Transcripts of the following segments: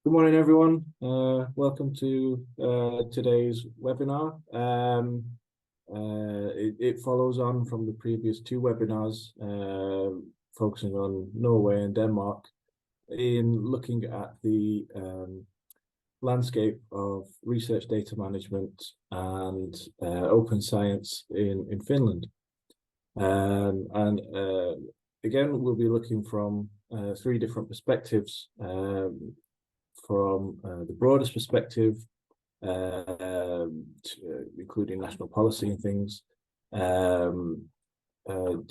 Good morning, everyone. Welcome to today's webinar. It follows on from the previous two webinars, focusing on Norway and Denmark, in looking at the landscape of research data management and open science in Finland. Again, we'll be looking from three different perspectives. From the broadest perspective, including national policy and things,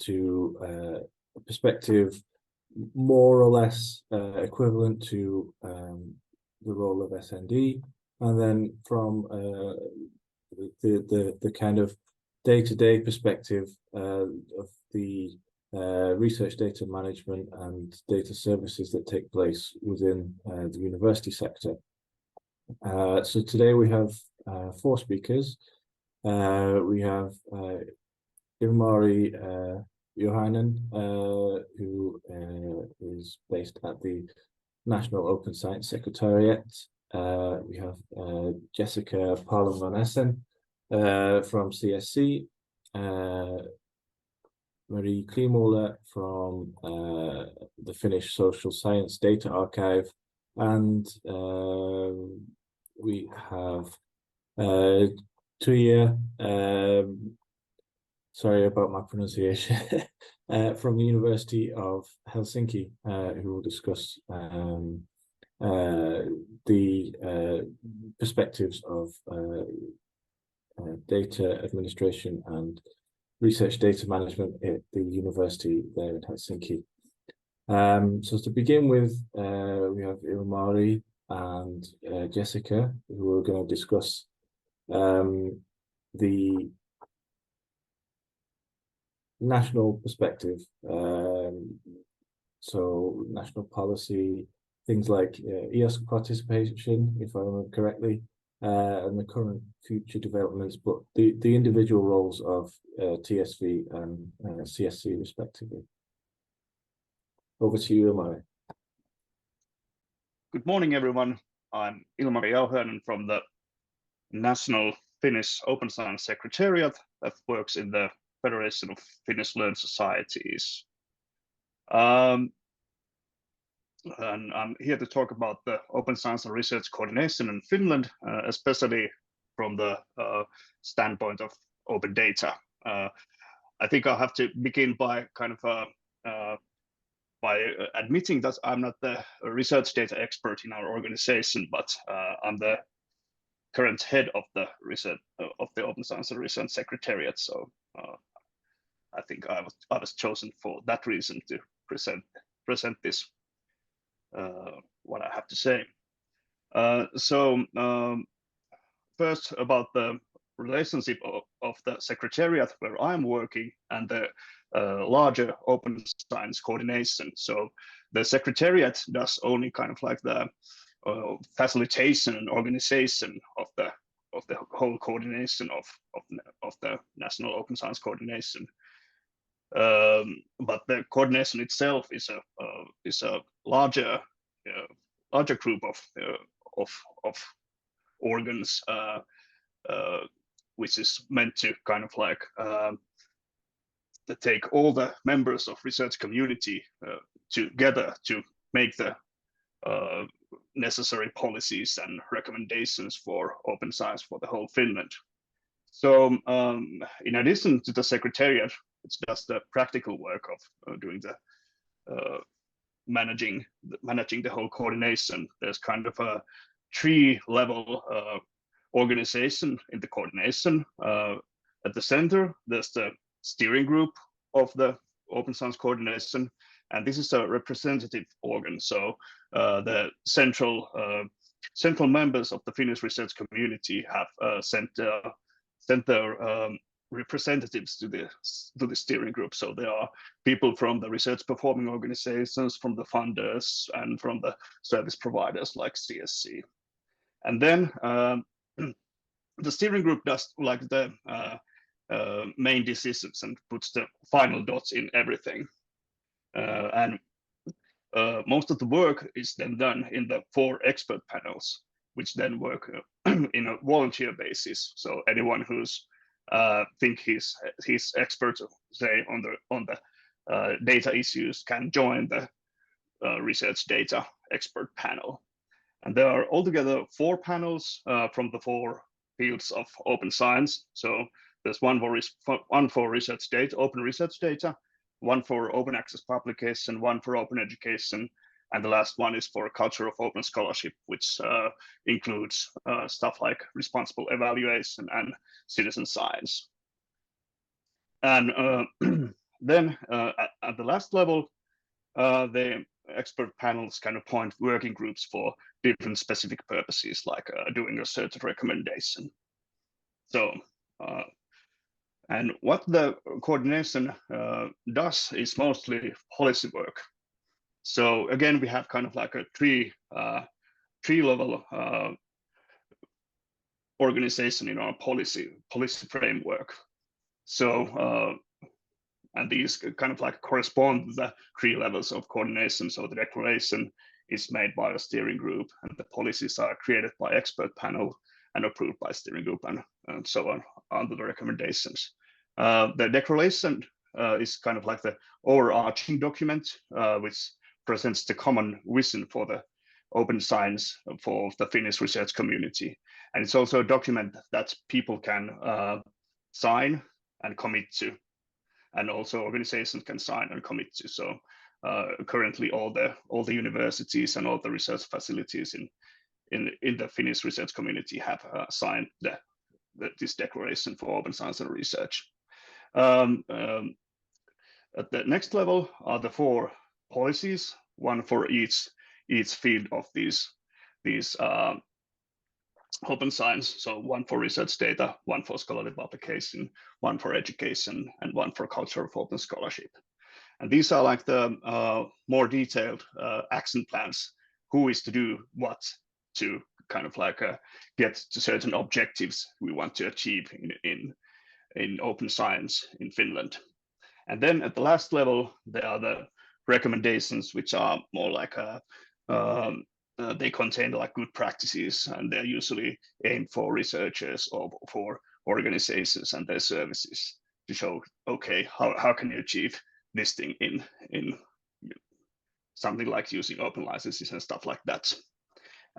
to a perspective more or less equivalent to the role of SND, and then from the kind of day-to-day perspective of the research data management and data services that take place within the university sector. So today we have four speakers. We have Ilmari Jauhiainen, who is based at the National Open Science Secretariat. We have Jessica Parland-von Essen from CSC, Marie Kleemola from the Finnish Social Science Data Archive, and we have Tuija, sorry about my pronunciation, from the University of Helsinki, who will discuss the perspectives of data administration and research data management at the university there in Helsinki. So to begin with, we have Ilmari and Jessica, who are going to discuss the national perspective. So national policy, things like EOSC participation, if I remember correctly, and the current future developments, but the individual roles of TSV and CSC respectively. Over to you, Ilmari. Good morning, everyone. I'm Ilmari Jauhiainen from the National Finnish Open Science Secretariat that works in the Federation of Finnish Learned Societies. And I'm here to talk about the open science and research coordination in Finland, especially from the standpoint of open data. I think I'll have to begin by kind of by admitting that I'm not the research data expert in our organization, but I'm the current head of the research of the Open Science and Research Secretariat. So I think I was chosen for that reason to present this. What I have to say. First, about the relationship of the secretariat where I'm working and the larger open science coordination. So the secretariat does only kind of like the facilitation and organization of the whole coordination of the national open science coordination. But the coordination itself is a larger group of organs, which is meant to kind of like to take all the members of research community together to make the necessary policies and recommendations for open science for the whole Finland. So in addition to the secretariat, it's just the practical work of doing the managing the whole coordination. There's kind of a three-level organization in the coordination. At the center, there's the steering group of the open science coordination, and this is a representative organ. So the central members of the Finnish research community have sent their representatives to the steering group. So there are people from the research performing organizations, from the funders, and from the service providers like CSC. And then the steering group does like the main decisions and puts the final dots in everything. And most of the work is then done in the 4 expert panels, which then work in a volunteer basis. So anyone who's think he's expert, say on the data issues, can join the research data expert panel. And there are altogether 4 panels from the 4 fields of open science. So there's one for research data, open research data, one for open access publication, one for open education, and the last one is for culture of open scholarship, which includes stuff like responsible evaluation and citizen science. And then at the last level, the expert panels kind of appoint working groups for different specific purposes, like doing a certain recommendation. So, and what the coordination does is mostly policy work. So again, we have kind of like a tree level organization in our policy framework. So and these kind of like correspond to the 3 levels of coordination. So the declaration is made by a steering group, and the policies are created by expert panel and approved by steering group, and so on under the recommendations. The declaration is kind of like the overarching document, which presents the common vision for the open science for the Finnish research community. And it's also a document that people can sign and commit to, and also organizations can sign and commit to. So currently all the universities and all the research facilities in the Finnish research community have signed this declaration for open science and research. At the next level are the 4 policies, one for each field of these open science. So one for research data, one for scholarly publication, one for education, and one for culture of open scholarship. And these are like the more detailed action plans, who is to do what to kind of like get to certain objectives we want to achieve in open science in Finland. And then at the last level, there are the recommendations, which are more like they contain like good practices, and they're usually aimed for researchers or for organizations and their services to show, okay, how can you achieve this thing in something like using open licenses and stuff like that.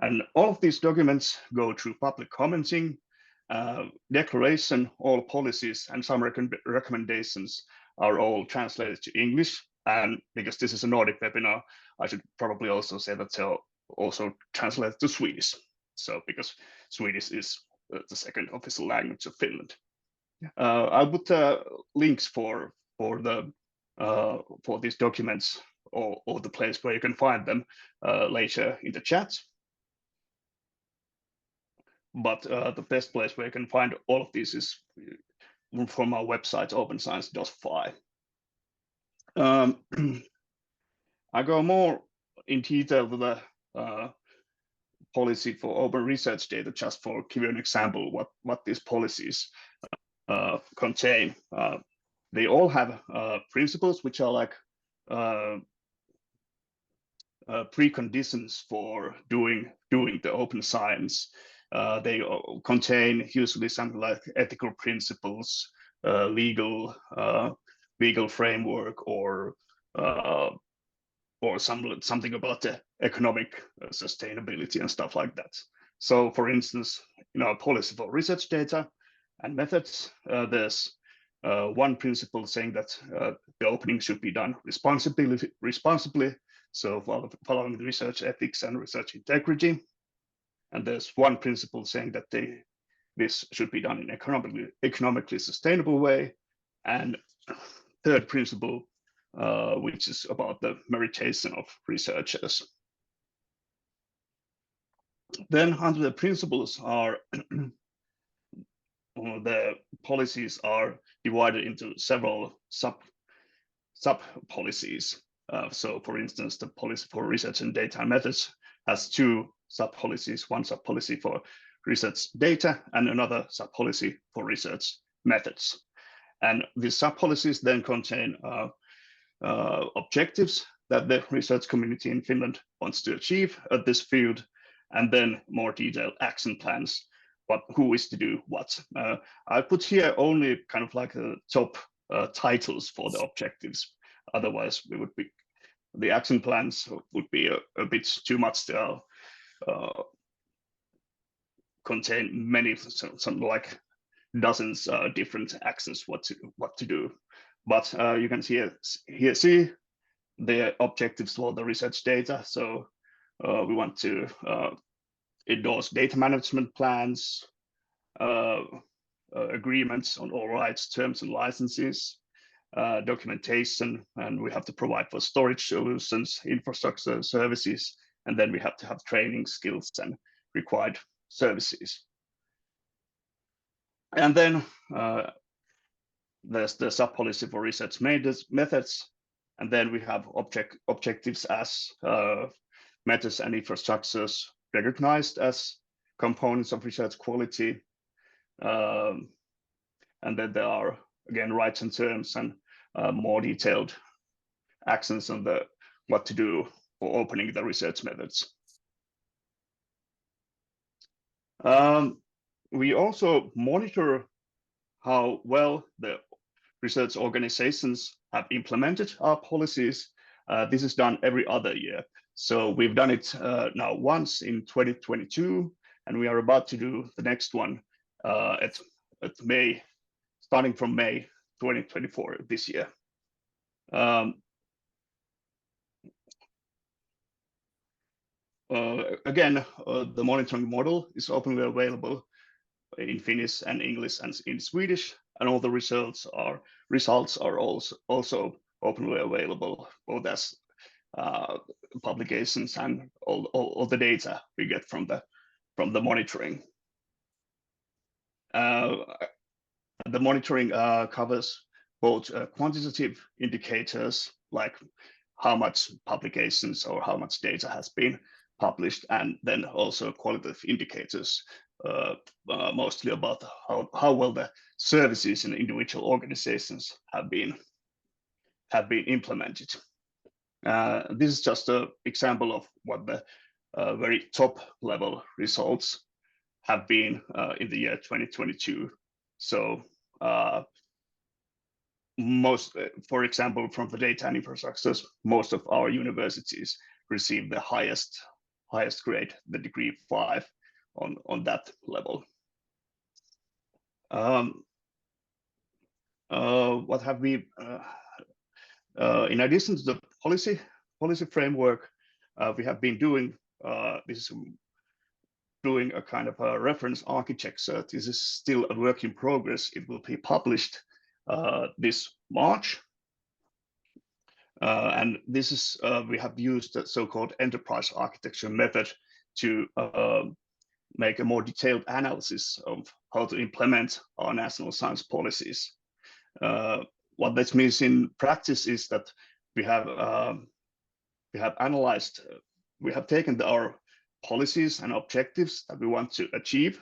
And all of these documents go through public commenting, declaration, all policies, and some recommendations are all translated to English. And because this is a Nordic webinar, I should probably also say that they're also translated to Swedish. So because Swedish is the second official language of Finland. I'll put links for these documents or the place where you can find them later in the chat. But the best place where you can find all of these is from our website, openscience.fi. I go more in detail to the policy for open research data, just for give you an example what these policies contain. They all have principles which are like preconditions for doing the open science. They contain usually something like ethical principles, legal framework, or something about the economic sustainability and stuff like that. So, for instance, in our policy for research data and methods, there's one principle saying that the opening should be done responsibly, so following the research ethics and research integrity. And there's one principle saying that this should be done in economically sustainable way. And third principle, which is about the meritation of researchers. Then under the principles are the policies are divided into several sub policies. So, for instance, the policy for research and data and methods has 2 sub policies: one sub policy for research data and another sub policy for research methods. And these sub policies then contain objectives that the research community in Finland wants to achieve at this field, and then more detailed action plans, who is to do what. I put here only kind of like the top titles for the objectives. Otherwise, the action plans would be a bit too much to contain many, some like dozens different actions what to do. But you can see the objectives for the research data. So we want to endorse data management plans, agreements on all rights, terms, and licenses, documentation, and we have to provide for storage solutions, infrastructure services, and then we have to have training skills and required services. And then there's the sub-policy for research methods, and then we have objectives as methods and infrastructures recognized as components of research quality. And then there are, again, rights and terms and more detailed actions on what to do for opening the research methods. We also monitor how well the research organizations have implemented our policies. This is done every other year. So we've done it now once in 2022, and we are about to do the next one at May, starting from May 2024 this year. Again, the monitoring model is openly available in Finnish and English and in Swedish, and all the results are also openly available, both as publications and all the data we get from the monitoring. The monitoring covers both quantitative indicators, like how much publications or how much data has been published, and then also qualitative indicators, mostly about how well the services in individual organizations have been implemented. This is just an example of what the very top level results have been in the year 2022. So for example, from the data and infrastructures, most of our universities receive the highest grade, the degree 5 on that level. What have we, in addition to the policy framework, we have been doing doing a kind of a reference architecture. This is still a work in progress. It will be published this March. And this is, we have used the so-called enterprise architecture method to make a more detailed analysis of how to implement our national science policies. What this means in practice is that we have analyzed, we have taken our policies and objectives that we want to achieve,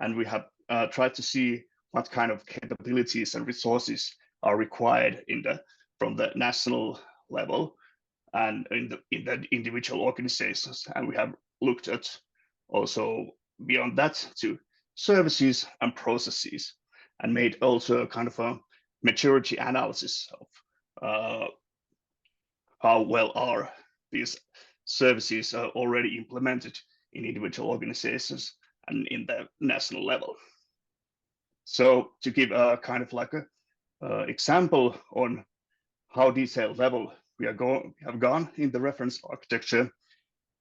and we have tried to see what kind of capabilities and resources are required from the national level and in the individual organizations. And we have looked at also beyond that to services and processes, and made also kind of a maturity analysis of how well are these services are already implemented in individual organizations and in the national level. So to give a kind of like a example on how detailed level we have gone in the reference architecture,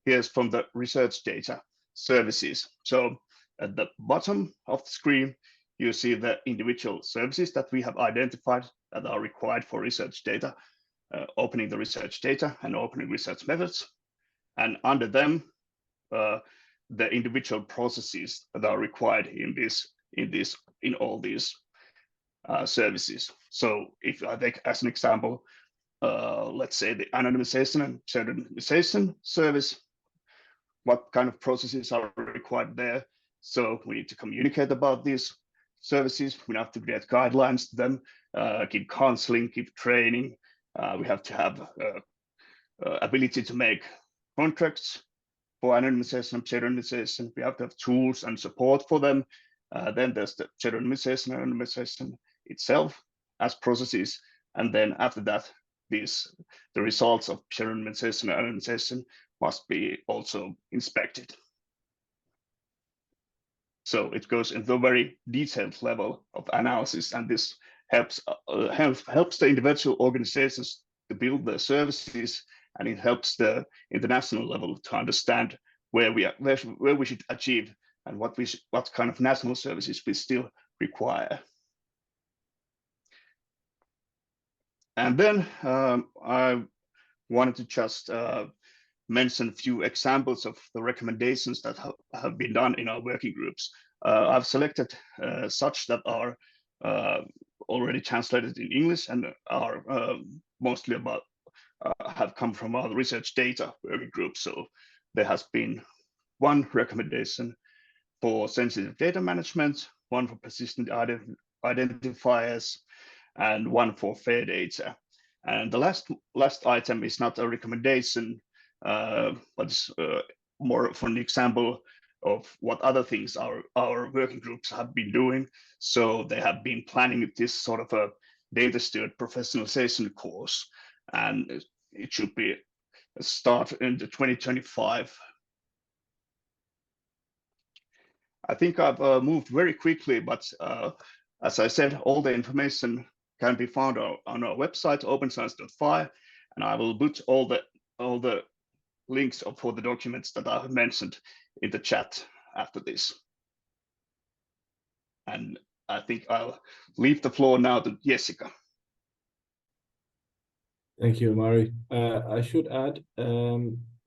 here's from the research data services. So at the bottom of the screen, you see the individual services that we have identified that are required for research data, opening the research data and opening research methods. And under them, the individual processes that are required in all these services. So if I take as an example, let's say the anonymization and pseudonymization service, what kind of processes are required there? So we need to communicate about these services. We have to create guidelines to them, give counseling, give training. We have to have ability to make contracts for anonymization and pseudonymization. We have to have tools and support for them. Then there's the pseudonymization and anonymization itself as processes. And then after that, the results of pseudonymization and anonymization must be also inspected. So it goes into a very detailed level of analysis, and this helps the individual organizations to build their services, and it helps the international level to understand where we should achieve and what kind of national services we still require. And then I wanted to just mention a few examples of the recommendations that have been done in our working groups. I've selected such that are already translated in English and are mostly have come from our research data working group. So there has been one recommendation for sensitive data management, one for persistent identifiers, and one for fair data. And the last item is not a recommendation, but it's more of an example of what other things our working groups have been doing. So they have been planning this sort of a data steward professionalization course, and it should be a start in the 2025. I think I've moved very quickly, but as I said, all the information can be found on our website, openscience.fi, and I will put all the links for the documents that I have mentioned in the chat after this. And I think I'll leave the floor now to Jessica. Thank you, Ilmari. I should add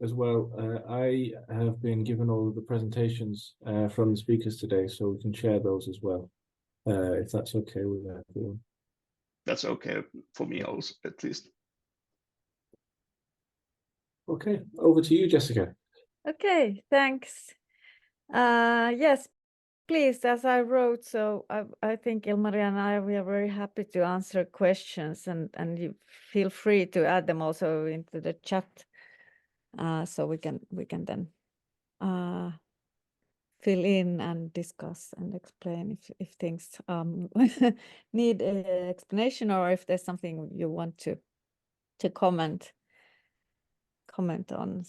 as well, I have been given all of the presentations from the speakers today, so we can share those as well, if that's okay with everyone. That's okay for me also, at least. Okay, over to you, Jessica. Okay, thanks. Yes, please, as I wrote, so I think Ilmari and we are very happy to answer questions, and you feel free to add them also into the chat, so we can then fill in and discuss and explain if things need explanation, or if there's something you want to comment on.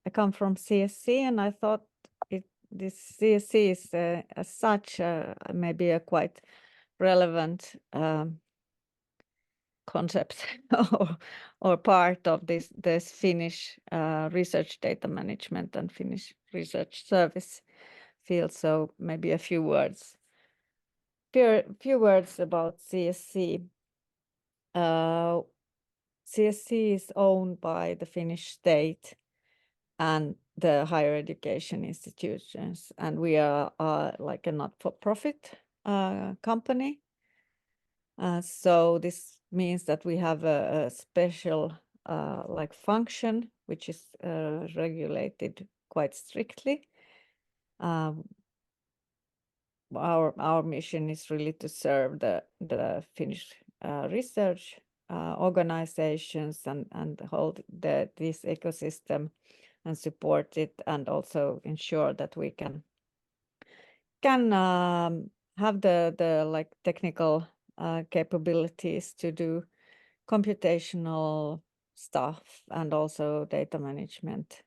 I come from CSC, and I thought this CSC is as such maybe a quite relevant concept or part of this Finnish research data management and Finnish research service field. So maybe a few words about CSC. CSC is owned by the Finnish state and the higher education institutions, and we are like a not-for-profit company. So this means that we have a special like function which is regulated quite strictly. Our mission is really to serve the Finnish research organizations and hold this ecosystem and support it, and also ensure that we can have the like technical capabilities to do computational stuff, and also data management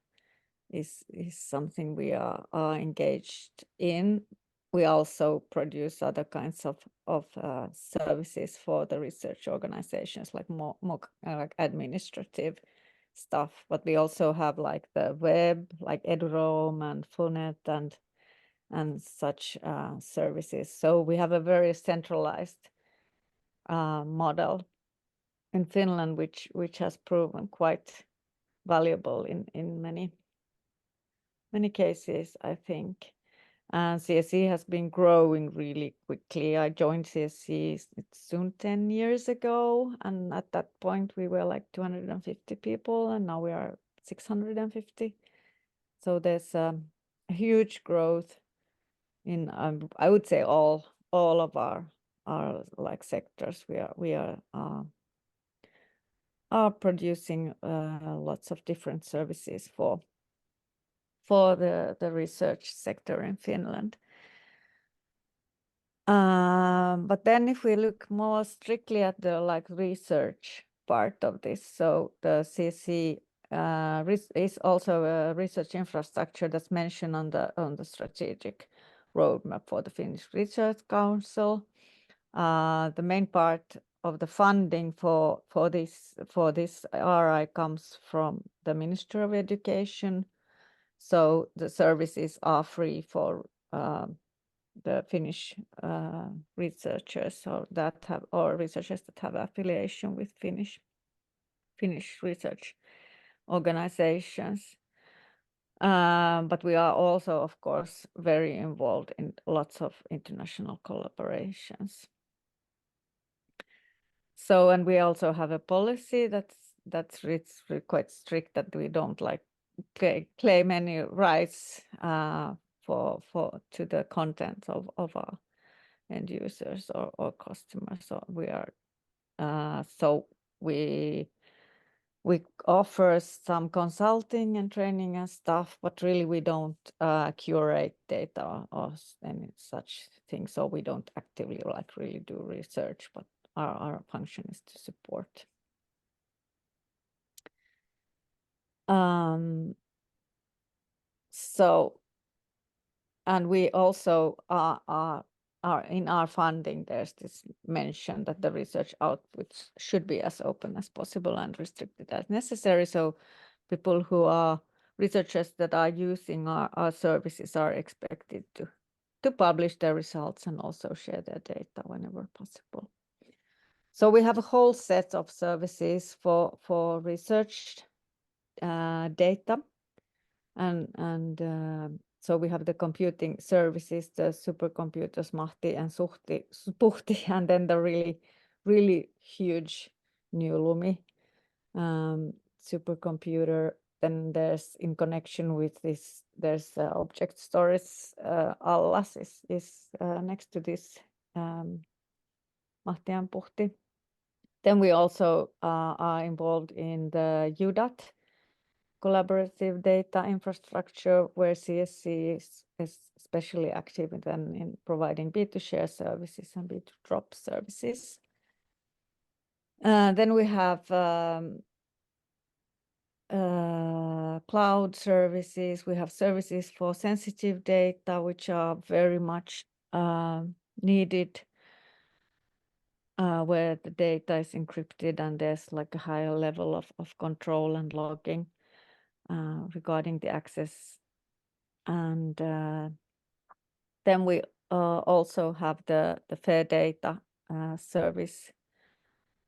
is something we are engaged in. We also produce other kinds of services for the research organizations, like more like administrative stuff, but we also have like the web, like EduRoam and Funet and such services. So we have a very centralized model in Finland, which has proven quite valuable in many cases, I think. And CSC has been growing really quickly. I joined CSC soon 10 years ago, and at that point we were like 250 people, and now we are 650. So there's a huge growth in I would say all of our like sectors. We are are producing lots of different services for the research sector in Finland. But then if we look more strictly at the research part of this, so the CSC is also a research infrastructure that's mentioned on the strategic roadmap for the Finnish Research Council. The main part of the funding for this RI comes from the Ministry of Education. So the services are free for the Finnish researchers or researchers that have affiliation with Finnish research organizations. But we are also, of course, very involved in lots of international collaborations. So, and we also have a policy that's quite strict, that we don't claim any rights to the content of our end users or customers. So we offer some consulting and training and stuff, but really we don't curate data or any such thing. So we don't actively really do research, but our function is to support. So, and we also are in our funding, there's this mention that the research outputs should be as open as possible and restricted as necessary. So people who are researchers that are using our services are expected to publish their results and also share their data whenever possible. So we have a whole set of services for research data, and so we have the computing services, the supercomputers Mahti and Spuhti, and then the really huge new Lumi supercomputer. Then there's, in connection with this, there's object storage. Allas is next to this Mahti and Puhti. Then we also are involved in the UDAT, collaborative data infrastructure, where CSC is especially active in providing B2Share services and B2Drop services. Then we have cloud services. We have services for sensitive data, which are very much needed, where the data is encrypted and there's like a higher level of control and logging regarding the access. And then we also have the fair data service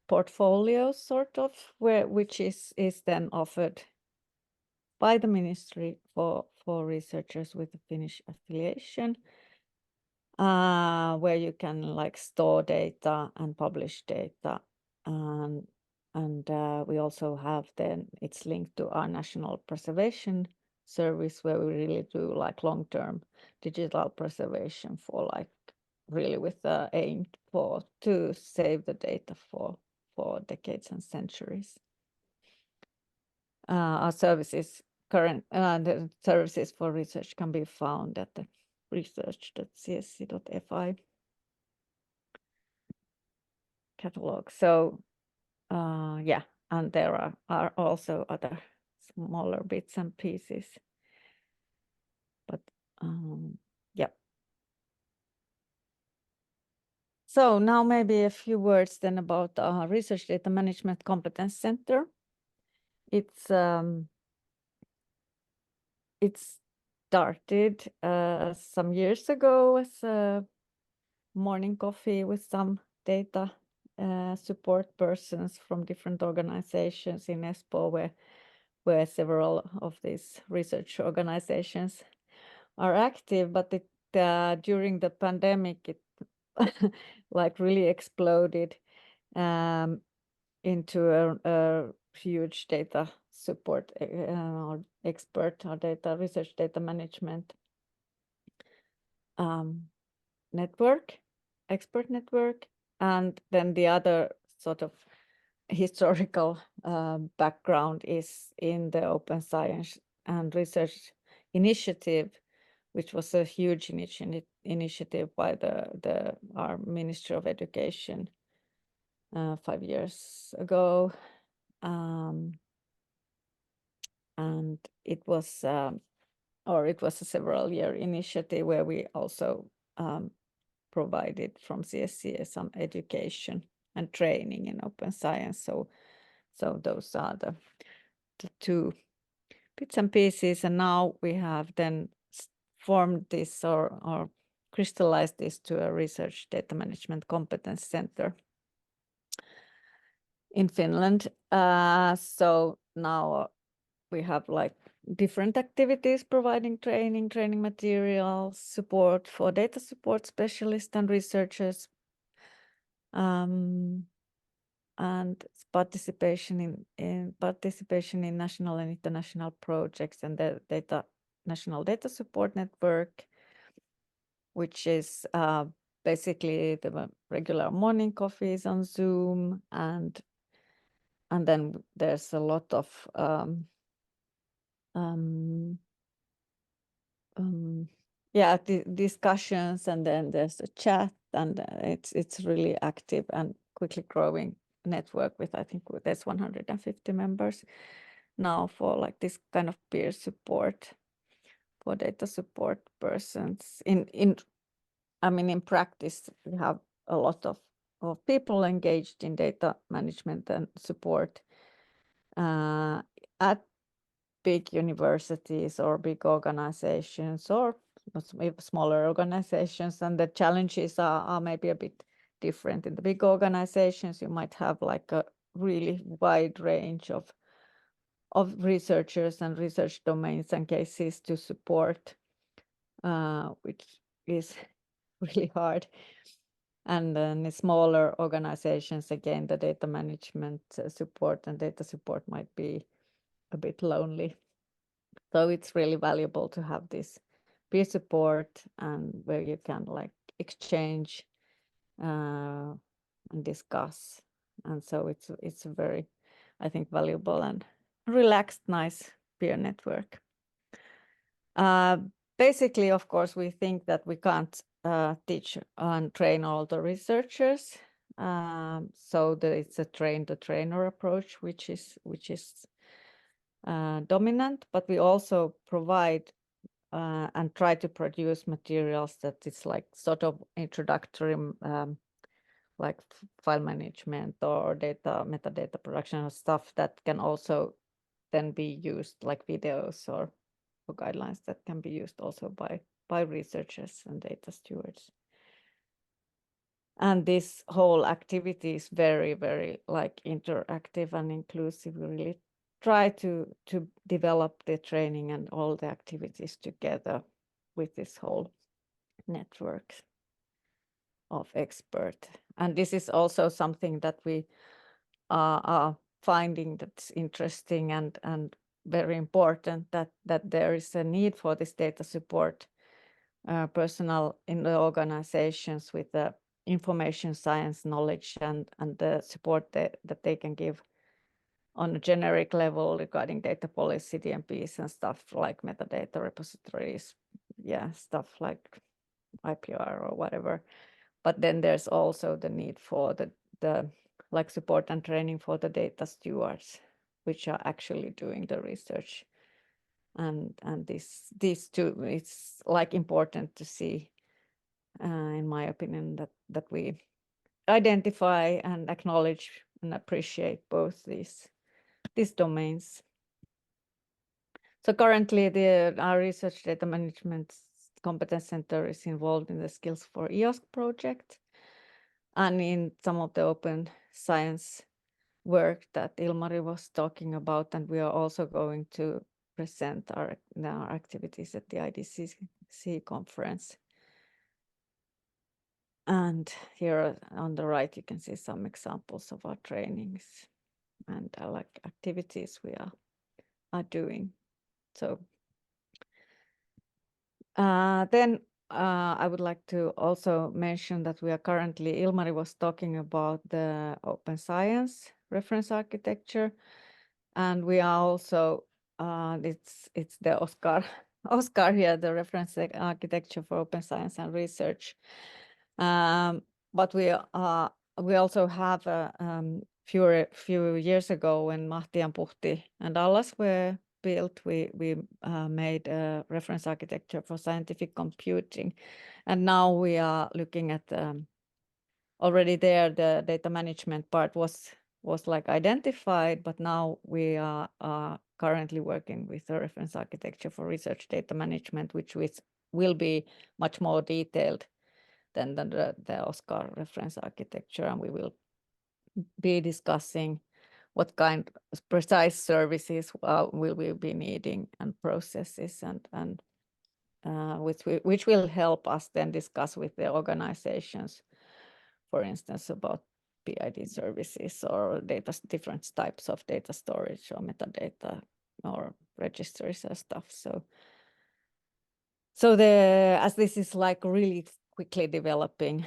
portfolio, sort of, which is then offered by the ministry for researchers with a Finnish affiliation, where you can store data and publish data, and we also have then, it's linked to our national preservation service, where we really do long-term digital preservation for really with the aim to save the data for decades and centuries. Our services the services for research can be found at the research.csc.fi catalog. So yeah, and there are also other smaller bits and pieces, but yeah. So now maybe a few words then about our Research Data Management Competence Center. It's started some years ago as a morning coffee with some data support persons from different organizations in Espoo, where several of these research organizations are active. But during the pandemic, it really exploded into a huge data support or expert or research data management expert network. And then the other sort of historical background is in the Open Science and Research Initiative, which was a huge initiative by our Ministry of Education 5 years ago. And it was a several-year initiative where we also provided from CSCA some education and training in open science. So those are the two bits and pieces. And now we have then formed this or crystallized this to a research data management competence center in Finland. So now we have like different activities providing training materials, support for data support specialists and researchers, and participation in national and international projects, and the national data support network, which is basically the regular morning coffees on Zoom, and then there's a lot of discussions, and then there's a chat, and it's really active and quickly growing network with, I think there's 150 members now for like this kind of peer support for data support persons. In practice, we have a lot of people engaged in data management and support at big universities or big organizations or smaller organizations, and the challenges are maybe a bit different. In the big organizations, you might have like a really wide range of researchers and research domains and cases to support, which is really hard. And then in smaller organizations, again, the data management support and data support might be a bit lonely. So it's really valuable to have this peer support, and where you can like exchange and discuss. And so it's a very, I think, valuable and relaxed, nice peer network. Basically, of course, we think that we can't teach and train all the researchers. So it's a train-the-trainer approach, which is dominant, but we also provide and try to produce materials that it's like sort of introductory, like file management or metadata production or stuff that can also then be used, like videos or guidelines that can be used also by researchers and data stewards. And this whole activity is very, very like interactive and inclusive. We really try to develop the training and all the activities together with this whole network of experts. And this is also something that we are finding that's interesting and very important, that there is a need for this data support personnel in the organizations with the information science knowledge and the support that they can give on a generic level regarding data policy, DMPs and stuff like metadata repositories, stuff like IPR or whatever. But then there's also the need for the like support and training for the data stewards, which are actually doing the research. And these two, it's like important to see, in my opinion, that we identify and acknowledge and appreciate both these domains. So currently our research data management competence center is involved in the Skills for EOSC project and in some of the open science work that Ilmari was talking about, and we are also going to present our activities at the IDCC conference. And here on the right, you can see some examples of our trainings and like activities we are doing. So then I would like to also mention that we are currently, Ilmari was talking about the open science reference architecture. And we are also, it's the Oscar here, the reference architecture for open science and research. But we also have few years ago, when Mahti and Puhti and Allas were built, we made a reference architecture for scientific computing. And now we are looking at already there, the data management part was like identified, but now we are currently working with the reference architecture for research data management, which will be much more detailed than the Oscar reference architecture. And we will be discussing what kind of precise services will we be needing, and processes, and which will help us then discuss with the organizations, for instance, about PID services or different types of data storage or metadata or registries and stuff. So as this is like really quickly developing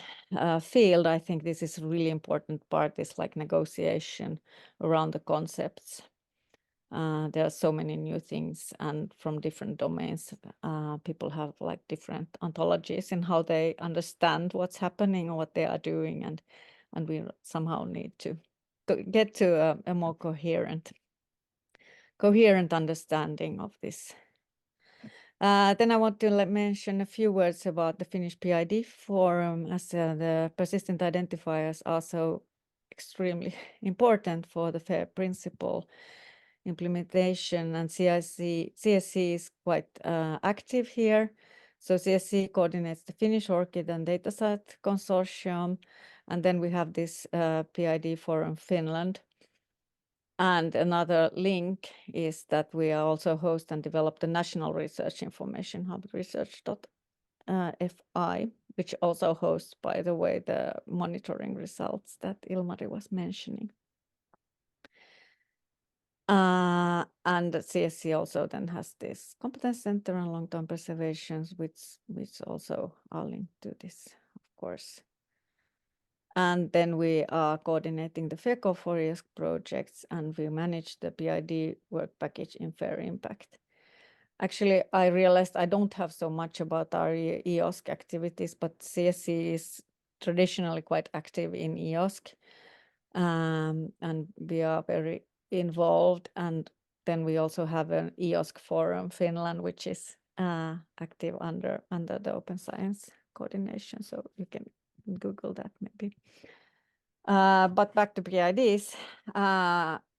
field, I think this is a really important part, is like negotiation around the concepts. There are so many new things, and from different domains, people have like different ontologies in how they understand what's happening or what they are doing, and we somehow need to get to a more coherent understanding of this. Then I want to mention a few words about the Finnish PID forum, as the persistent identifiers are so extremely important for the FAIR principle implementation, and CSC is quite active here. So CSC coordinates the Finnish ORCID and DataSat consortium, and then we have this PID forum Finland. And another link is that we are also host and develop the National Research Information Hub, research.fi, which also hosts, by the way, the monitoring results that Ilmari was mentioning. And CSC also then has this competence center and long-term preservations, which also are linked to this, of course. And then we are coordinating the FECO for EOSC projects, and we manage the PID work package in FAIR Impact. Actually, I realized I don't have so much about our EOSC activities, but CSC is traditionally quite active in EOSC, and we are very involved. And then we also have an EOSC forum Finland, which is active under the open science coordination, so you can Google that maybe. But back to PIDs,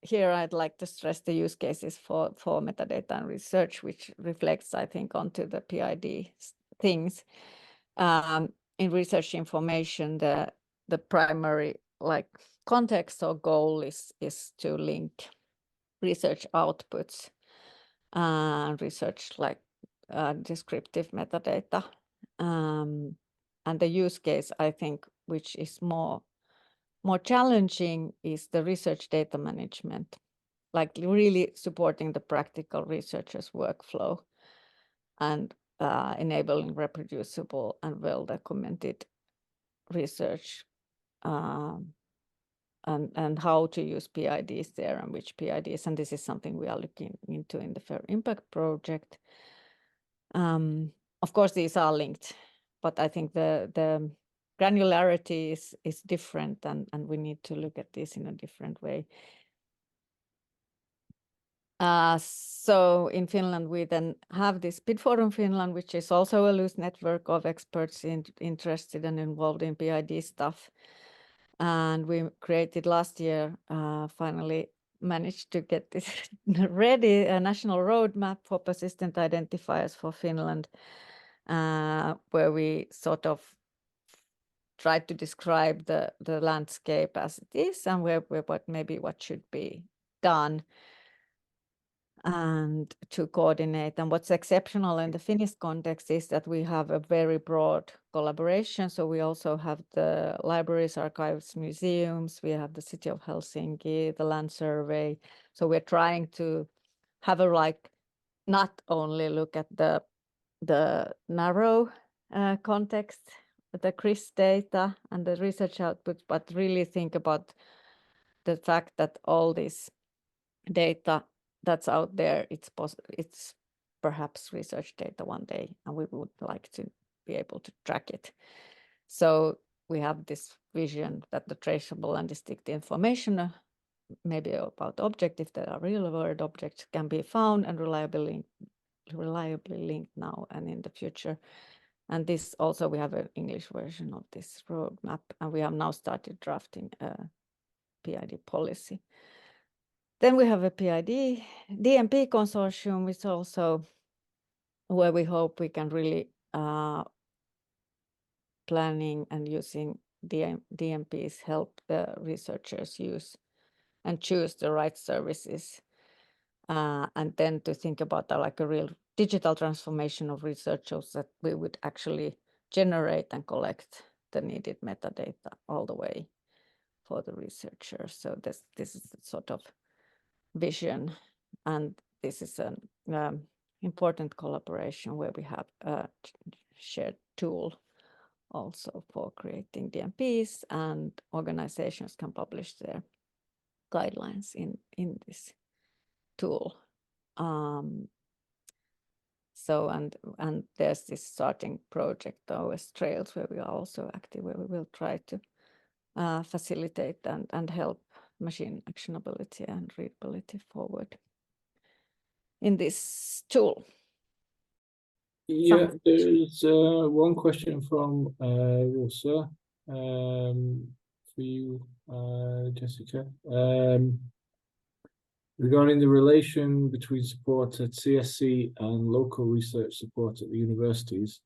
here I'd like to stress the use cases for metadata and research, which reflects, I think, onto the PID things. In research information, the primary like context or goal is to link research outputs and research like descriptive metadata. And the use case, I think, which is more challenging, is the research data management, like really supporting the practical researcher's workflow and enabling reproducible and well-documented research, and how to use PIDs there and which PIDs. And this is something we are looking into in the FAIR Impact project. Of course, these are linked, but I think the granularity is different, and we need to look at this in a different way. So in Finland, we then have this PID Forum Finland, which is also a loose network of experts interested and involved in PID stuff. And we created last year, finally managed to get this ready, a national roadmap for persistent identifiers for Finland, where we sort of tried to describe the landscape as it is, and what should be done, and to coordinate. And what's exceptional in the Finnish context is that we have a very broad collaboration. So we also have the libraries, archives, museums, we have the city of Helsinki, the land survey. So we're trying to have not only look at the narrow context, the CRIS data and the research outputs, but really think about the fact that all this data that's out there, it's perhaps research data one day, and we would like to be able to track it. So we have this vision that the traceable and distinct information, maybe about object, if there are real world objects, can be found and reliably linked now and in the future. And this also, we have an English version of this roadmap, and we have now started drafting a PID policy. Then we have a PID DMP consortium, which also where we hope we can really planning and using DMPs help the researchers use and choose the right services, and then to think about like a real digital transformation of researchers, that we would actually generate and collect the needed metadata all the way for the researchers. So this is the sort of vision, and this is an important collaboration where we have a shared tool also for creating DMPs, and organizations can publish their guidelines in this tool. So and there's this starting project, OS Trails, where we are also active, where we will try to facilitate and help machine actionability and readability forward in this tool. Yeah, there's one question from Rosa for you, Jessica, regarding the relation between support at CSC and local research support at the universities.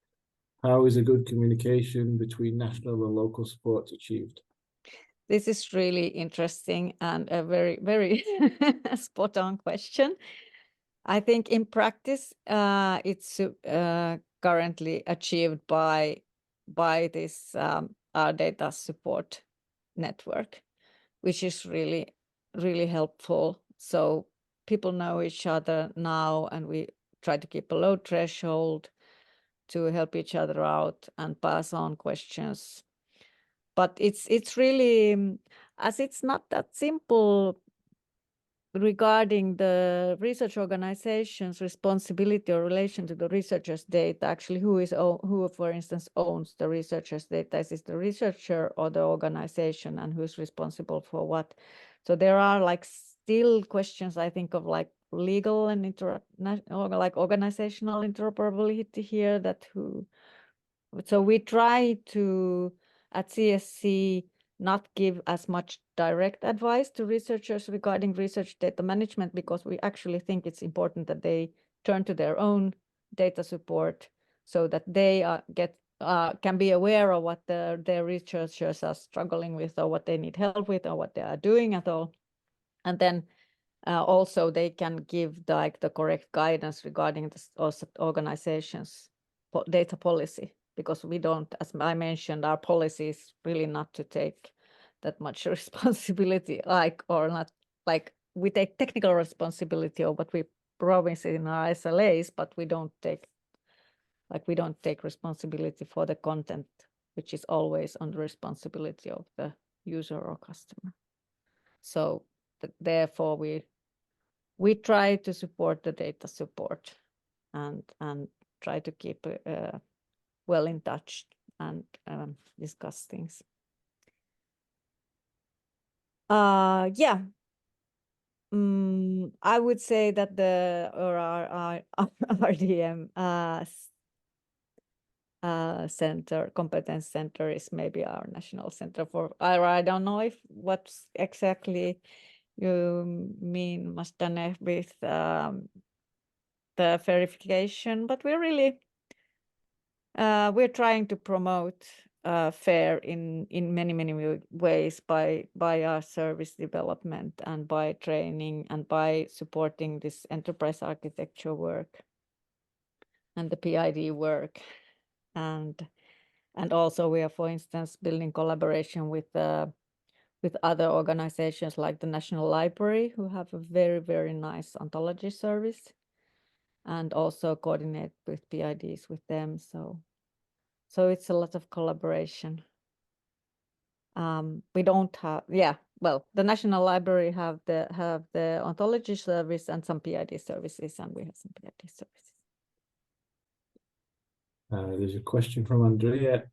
How is a good communication between national and local support achieved? This is really interesting and a very, very spot on question. I think in practice, it's currently achieved by this our data support network, which is really, really helpful. So people know each other now, and we try to keep a low threshold to help each other out and pass on questions. But it's really, as it's not that simple regarding the research organization's responsibility or relation to the researcher's data, actually who for instance owns the researcher's data. Is it the researcher or the organization, and who's responsible for what? So there are like still questions, I think, of like legal and like organizational interoperability here, that who. So we try to at CSC not give as much direct advice to researchers regarding research data management, because we actually think it's important that they turn to their own data support so that they can be aware of what their researchers are struggling with, or what they need help with, or what they are doing at all. And then also they can give the correct guidance regarding the organization's data policy, because we don't, as I mentioned, our policy is really not to take that much responsibility, we take technical responsibility of what we promise in our SLAs, but we don't take responsibility for the content, which is always on the responsibility of the user or customer. So therefore we try to support the data support and try to keep well in touch and discuss things. Yeah, I would say that our RDM center, competence center, is maybe our national center for. I don't know if what's exactly you mean, Mastane, with the verification, but we're really we're trying to promote FAIR in many ways by our service development and by training and by supporting this enterprise architecture work and the PID work, and also we are, for instance, building collaboration with other organizations like the National Library, who have a very nice ontology service, and also coordinate with PIDs with them. So it's a lot of collaboration. We don't have, well, the National Library have the ontology service and some PID services, and we have some PID services. There's a question from Andrea.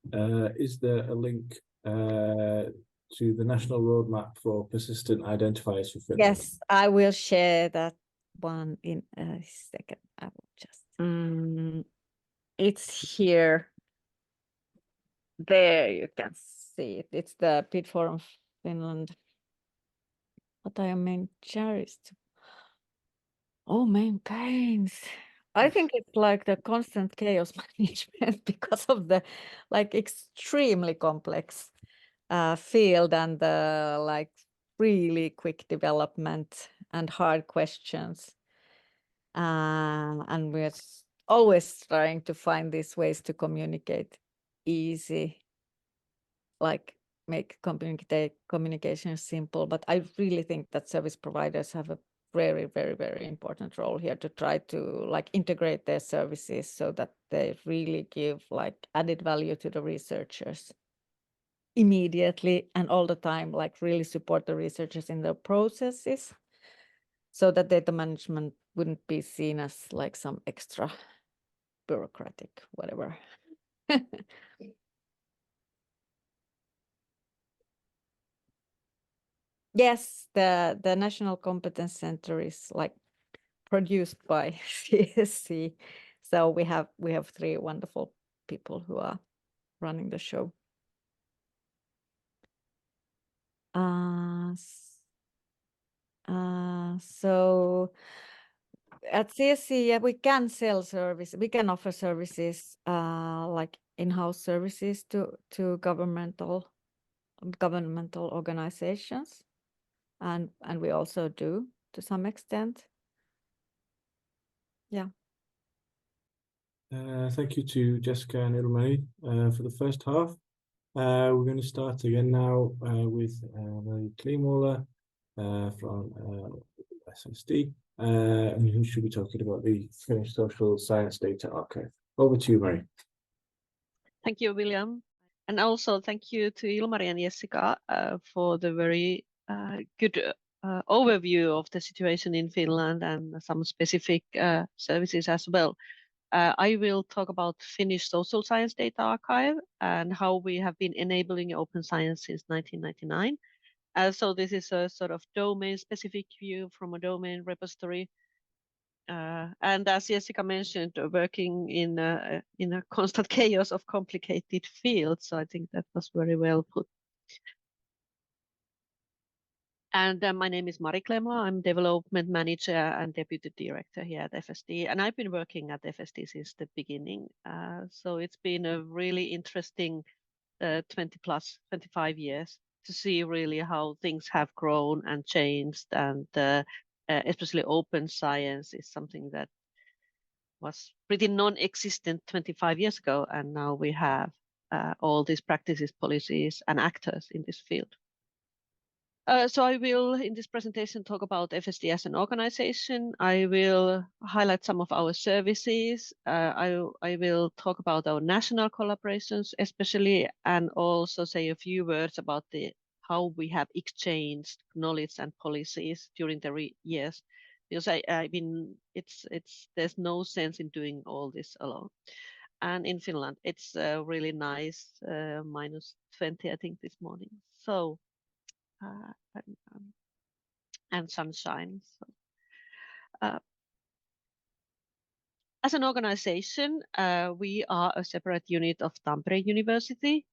Is there a link to the national roadmap for persistent identifiers for Finland? Yes, I will share that one in a second. I will just, it's here. There you can see it. It's the PID Forum Finland. What I mean, cherished. Oh, main pains. I think it's like the constant chaos management because of the like extremely complex field and the like really quick development and hard questions. And we're always trying to find these ways to communicate easy, like make communication simple. But I really think that service providers have a very, very, very important role here to try to like integrate their services so that they really give like added value to the researchers immediately and all the time, like really support the researchers in their processes so that data management wouldn't be seen as like some extra bureaucratic whatever. Yes, the National Competence Center is like produced by CSC. So we have 3 wonderful people who are running the show. So at CSC, we can sell service. We can offer services like in-house services to governmental organizations, and we also do to some extent. Yeah. Thank you to Jessica and Ilmari for the first half. We're going to start again now with Kleemola from SSD, and who should be talking about the Finnish Social Science Data Archive. Over to you, Mari. Thank you, William. And also thank you to Ilmari and Jessica for the very good overview of the situation in Finland and some specific services as well. I will talk about Finnish Social Science Data Archive and how we have been enabling open science since 1999. So this is a sort of domain-specific view from a domain repository. And as Jessica mentioned, working in a constant chaos of complicated fields. So I think that was very well put. And my name is Mari Kleemola. I'm development manager and deputy director here at FSD. And I've been working at FSD since the beginning. So it's been a really interesting 25 years to see really how things have grown and changed. And especially open science is something that was pretty non-existent 25 years ago. And now we have all these practices, policies, and actors in this field. So I will, in this presentation, talk about FSD as an organization. I will highlight some of our services. I will talk about our national collaborations, especially, and also say a few words about how we have exchanged knowledge and policies during the years. Because there's no sense in doing all this alone. And in Finland, it's really nice, -20, I think, this morning. So. And sunshine. So, as an organization, we are a separate unit of Tampere University.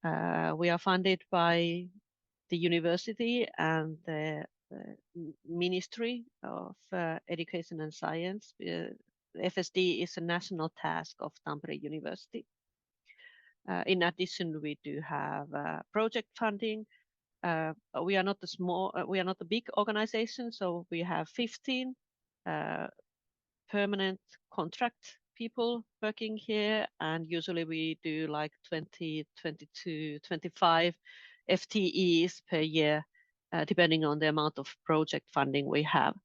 We are funded by the university and the Ministry of Education and Science. FSD is a national task of Tampere University. In addition, we do have project funding. We are not a big organization, so we have 15 permanent contract people working here, and usually we do like 20, 22, 25 FTEs per year, depending on the amount of project funding we have.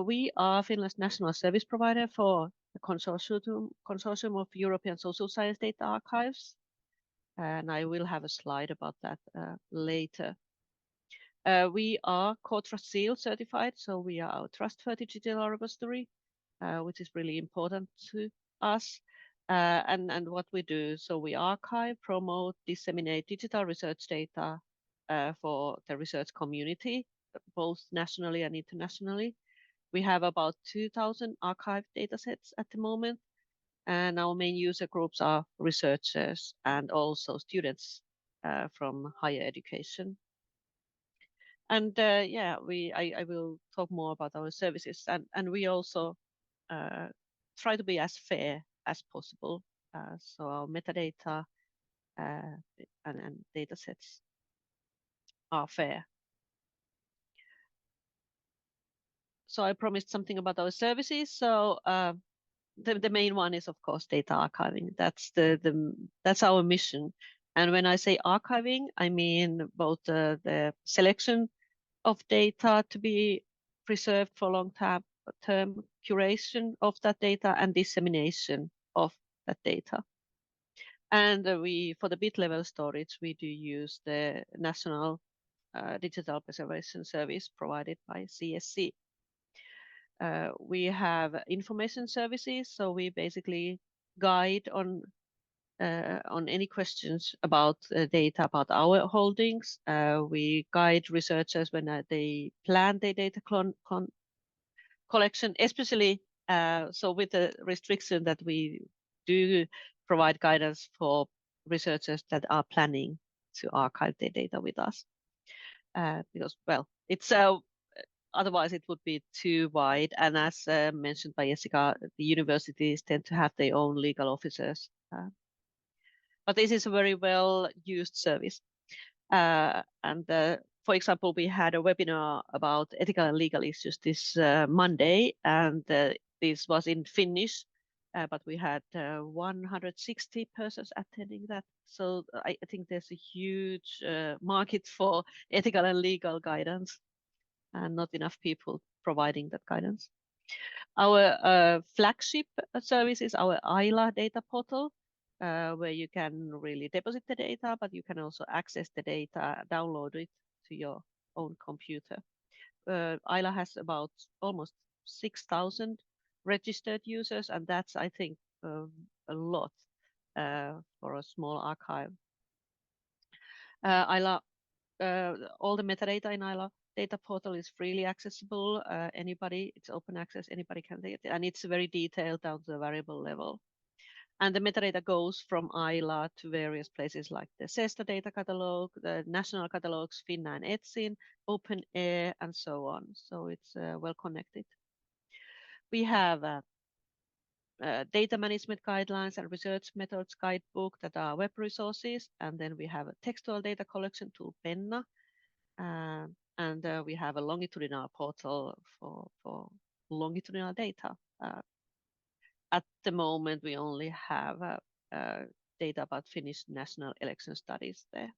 We are Finland's national service provider for the consortium of European social science data archives. and I will have a slide about that later. We are co-trust seal certified, so we are a trustworthy digital repository, which is really important to us. And what we do, so we archive, promote, disseminate digital research data for the research community, both nationally and internationally. We have about 2,000 archived datasets at the moment, and our main user groups are researchers and also students from higher education. And yeah, I will talk more about our services, and we also try to be as fair as possible. So our metadata and data sets are fair. So I promised something about our services. So the main one is, of course, data archiving. That's our mission. And when I say archiving, I mean both the selection of data to be preserved for long-term curation of that data and dissemination of that data. And for the bit level storage, we do use the National Digital Preservation Service provided by CSC. We have information services, so we basically guide on any questions about data about our holdings. We guide researchers when they plan their data collection, especially so with the restriction that we do provide guidance for researchers that are planning to archive their data with us. Because, well, it's otherwise it would be too wide. And as mentioned by Jessica, the universities tend to have their own legal officers. But this is a very well used service. For example, we had a webinar about ethical and legal issues this Monday, and this was in Finnish, but we had 160 persons attending that. So I think there's a huge market for ethical and legal guidance, and not enough people providing that guidance. Our flagship service is our ILA data portal, where you can really deposit the data, but you can also access the data, download it to your own computer. ILA has about almost 6,000 registered users, and that's, I think, a lot for a small archive. ILA, all the metadata in ILA data portal is freely accessible. It's open access, anybody can take it, and it's very detailed down to the variable level. And the metadata goes from ILA to various places like the CESTA data catalog, the national catalogs, Finland and Essen, Open Air, and so on. So it's well connected. We have data management guidelines and research methods guidebook that are web resources. And then we have a textual data collection tool, Penna. And we have a longitudinal portal for longitudinal data. At the moment, we only have data about Finnish national election studies there.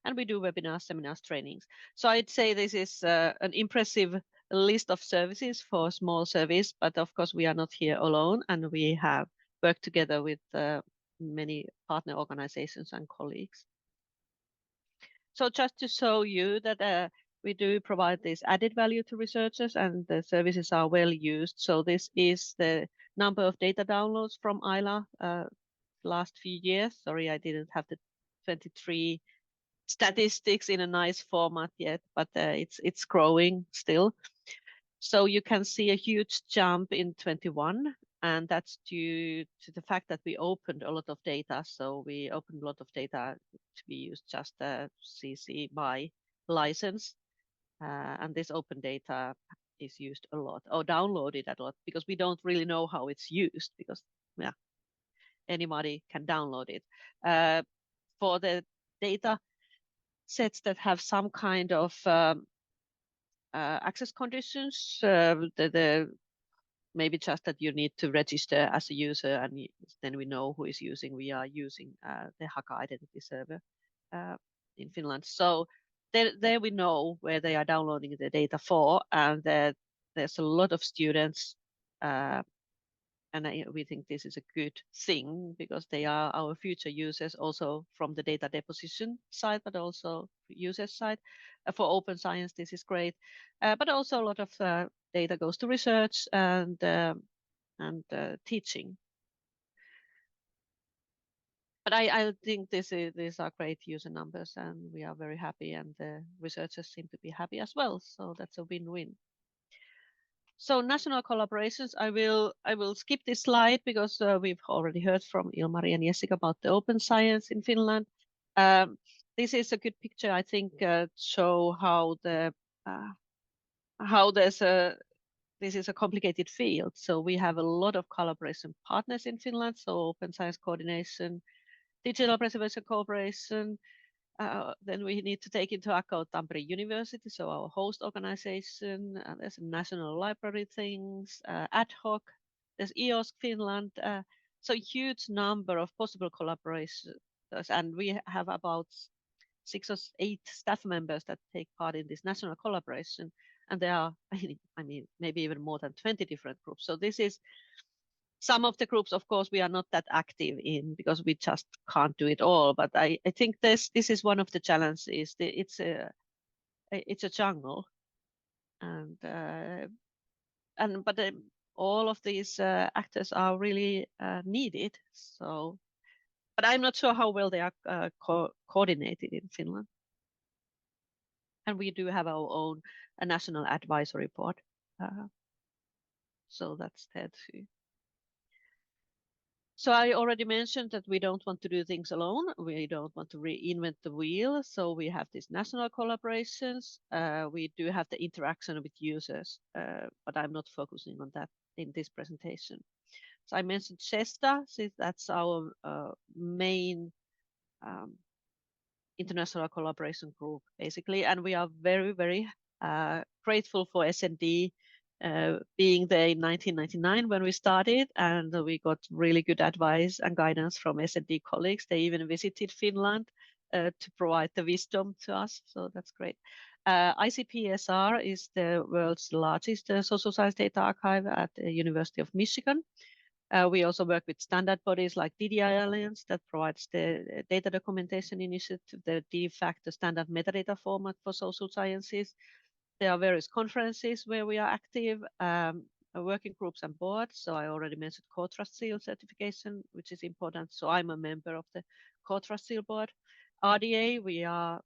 And we do webinars, seminars, trainings. So I'd say this is an impressive list of services for a small service, but of course we are not here alone, and we have worked together with many partner organizations and colleagues. So just to show you that we do provide this added value to researchers, and the services are well used. So this is the number of data downloads from ILA last few years. Sorry, I didn't have the 23 statistics in a nice format yet, but it's growing still. So you can see a huge jump in 21, and that's due to the fact that we opened a lot of data. So we opened a lot of data to be used just CC by license, and this open data is used a lot or downloaded a lot, because we don't really know how it's used, because yeah, anybody can download it. For the data sets that have some kind of access conditions, maybe just that you need to register as a user, and then we know who is using. We are using the Haka identity server in Finland. So there we know where they are downloading the data for, and there's a lot of students And we think this is a good thing because they are our future users also from the data deposition side, but also user side. For open science, this is great. But also a lot of data goes to research and teaching. But I think these are great user numbers, and we are very happy, and the researchers seem to be happy as well. So that's a win-win. So national collaborations, I will skip this slide because we've already heard from Ilmari and Jessica about the open science in Finland. This is a good picture, I think, to show how this is a complicated field. So we have a lot of collaboration partners in Finland. So open science coordination, digital preservation cooperation. Then we need to take into account Tampere University, so our host organization. There's a national library things, ad hoc. There's EOSC Finland. So huge number of possible collaborations, and we have about 6 or 8 staff members that take part in this national collaboration, and there are, I mean, maybe even more than 20 different groups. So this is. Some of the groups, of course, we are not that active in because we just can't do it all. But I think this is one of the challenges. It's a jungle, but all of these actors are really needed. So, but I'm not sure how well they are coordinated in Finland. And we do have our own national advisory board, so that's there too. So I already mentioned that we don't want to do things alone. We don't want to reinvent the wheel. So we have these national collaborations. We do have the interaction with users, but I'm not focusing on that in this presentation. So I mentioned CESTA, since that's our main international collaboration group, basically. And we are very, very grateful for SND being there in 1999 when we started, and we got really good advice and guidance from SND colleagues. They even visited Finland to provide the wisdom to us, so that's great. ICPSR is the world's largest social science data archive at the University of Michigan. We also work with standard bodies like DDI Alliance that provides the data documentation initiative, the de facto standard metadata format for social sciences. There are various conferences where we are active, working groups and boards. So I already mentioned Core Trust Seal certification, which is important. So I'm a member of the Core Trust Seal board. RDA, we are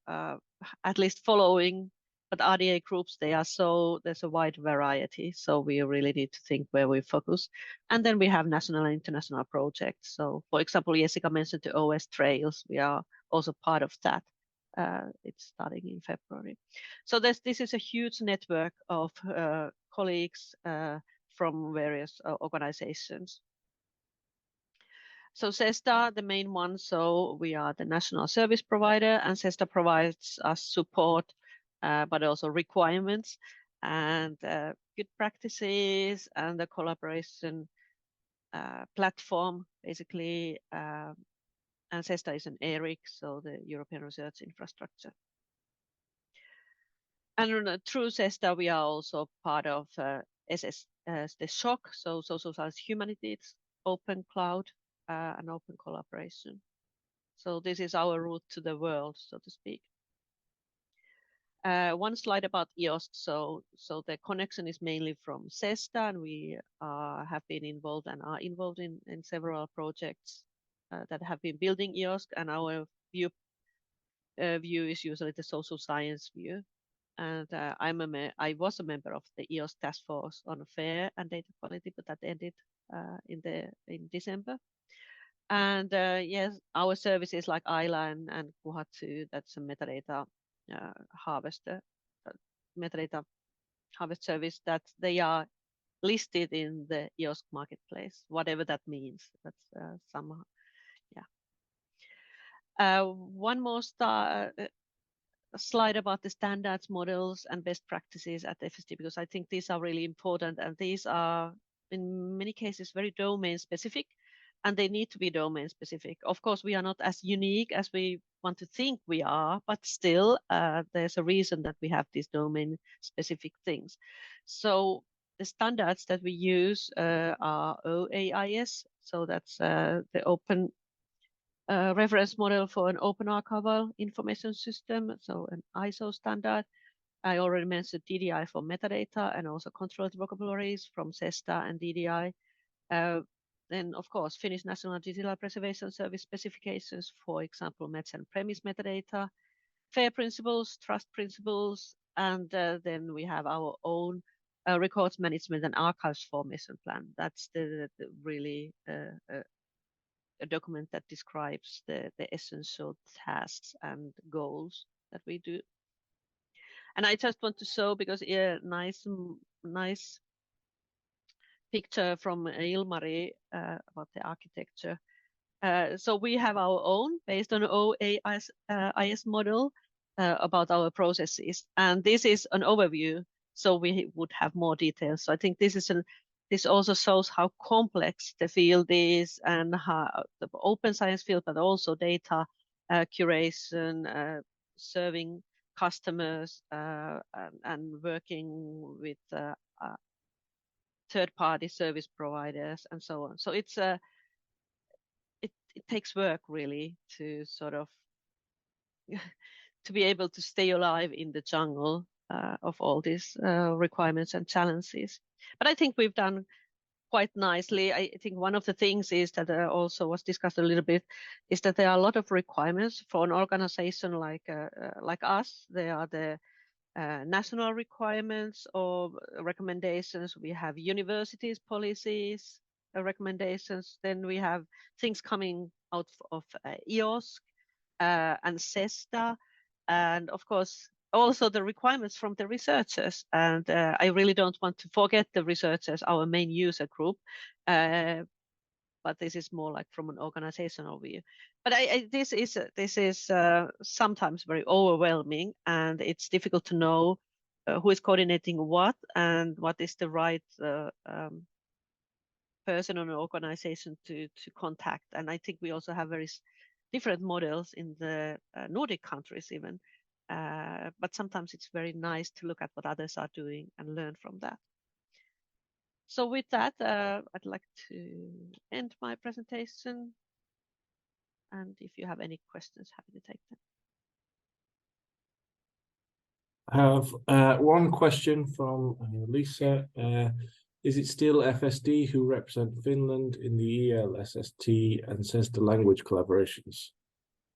at least following, but RDA groups, there's a wide variety. So we really need to think where we focus. And then we have national and international projects. So for example, Jessica mentioned the OS Trails. We are also part of that. It's starting in February. So this is a huge network of colleagues from various organizations. So CESTA, the main one, so we are the national service provider, and CESTA provides us support, but also requirements and good practices and the collaboration platform, basically. And CESTA is an ERIC, so the European Research Infrastructure. And through CESTA, we are also part of the SHOC, so Social Science Humanities, Open Cloud, and Open Collaboration. So this is our route to the world, so to speak. One slide about EOSC. So the connection is mainly from CESTA, and we have been involved and are involved in several projects that have been building EOSC, and our view is usually the social science view. And I was a member of the EOSC task force on FAIR and data quality, but that ended in December. And yes, our services like ILA and Kuhatsu, that's a metadata harvester, metadata harvest service, that they are listed in the EOSC marketplace, whatever that means. That's somehow. One more slide about the standards, models, and best practices at FSD, because I think these are really important, and these are in many cases very domain specific, and they need to be domain specific. Of course, we are not as unique as we want to think we are, but still there's a reason that we have these domain specific things. So the standards that we use are OAIS, so that's the open reference model for an open archival information system, so an ISO standard. I already mentioned DDI for metadata and also controlled vocabularies from CESTA and DDI. Then, of course, Finnish National Digital Preservation Service specifications, for example, METS and premise metadata, FAIR principles, trust principles, and then we have our own records management and archives formation plan. That's the really a document that describes the essential tasks and goals that we do. And I just want to show, because nice picture from Ilmari about the architecture. So we have our own based on OAIS model about our processes, and this is an overview. So we would have more details. So I think this also shows how complex the field is and how the open science field, but also data curation, serving customers and working with third-party service providers and so on. So it's it takes work really to sort of to be able to stay alive in the jungle of all these requirements and challenges. But I think we've done quite nicely. I think one of the things is that also was discussed a little bit is that there are a lot of requirements for an organization like us. There are the national requirements or recommendations. We have universities, policies, recommendations. Then we have things coming out of EOSC and CESTA, and of course also the requirements from the researchers. And I really don't want to forget the researchers, our main user group. But this is more like from an organizational view. But this is sometimes very overwhelming, and it's difficult to know who is coordinating what and what is the right person or an organization to contact. And I think we also have very different models in the Nordic countries even. But sometimes it's very nice to look at what others are doing and learn from that. So with that, I'd like to end my presentation. And if you have any questions, happy to take them. I have one question from Lisa. Is it still FSD who represent Finland in the ELSST and says the language collaborations?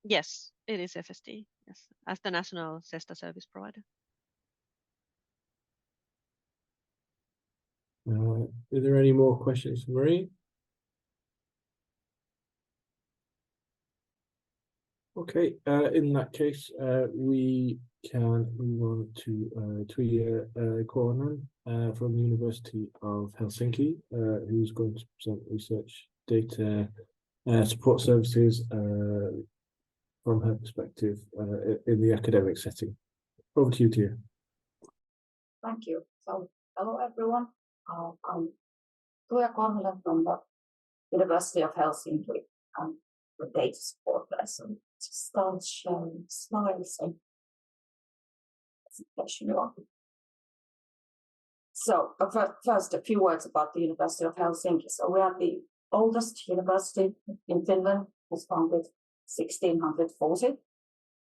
Yes, it is FSD, yes, as the national CESTA service provider. Are there any more questions for Marie? Okay, in that case, we can move on to Tuija Korhonen from the University of Helsinki, who's going to present research data support services from her perspective in the academic setting. Over to you, Tuija. Thank you. So, hello everyone. I'm Tuija Korhonen from the University of Helsinki. The data support lesson. Just start sharing slides and presentation. So, first, a few words about the University of Helsinki. So, we are the oldest university in Finland. It was founded 1640,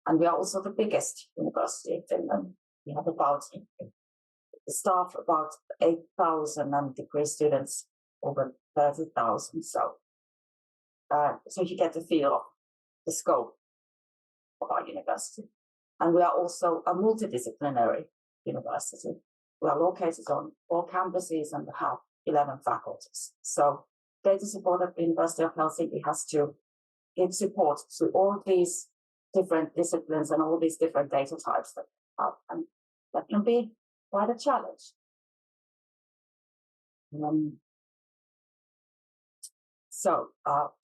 and we are also the biggest university in Finland. We have about the staff about 8,000 and degree students over 30,000. So you get the feel of the scope of our university. And we are also a multidisciplinary university. We are located on 4 campuses and we have 11 faculties. So data support at the University of Helsinki has to give support to all these different disciplines and all these different data types that we have. And that can be quite a challenge.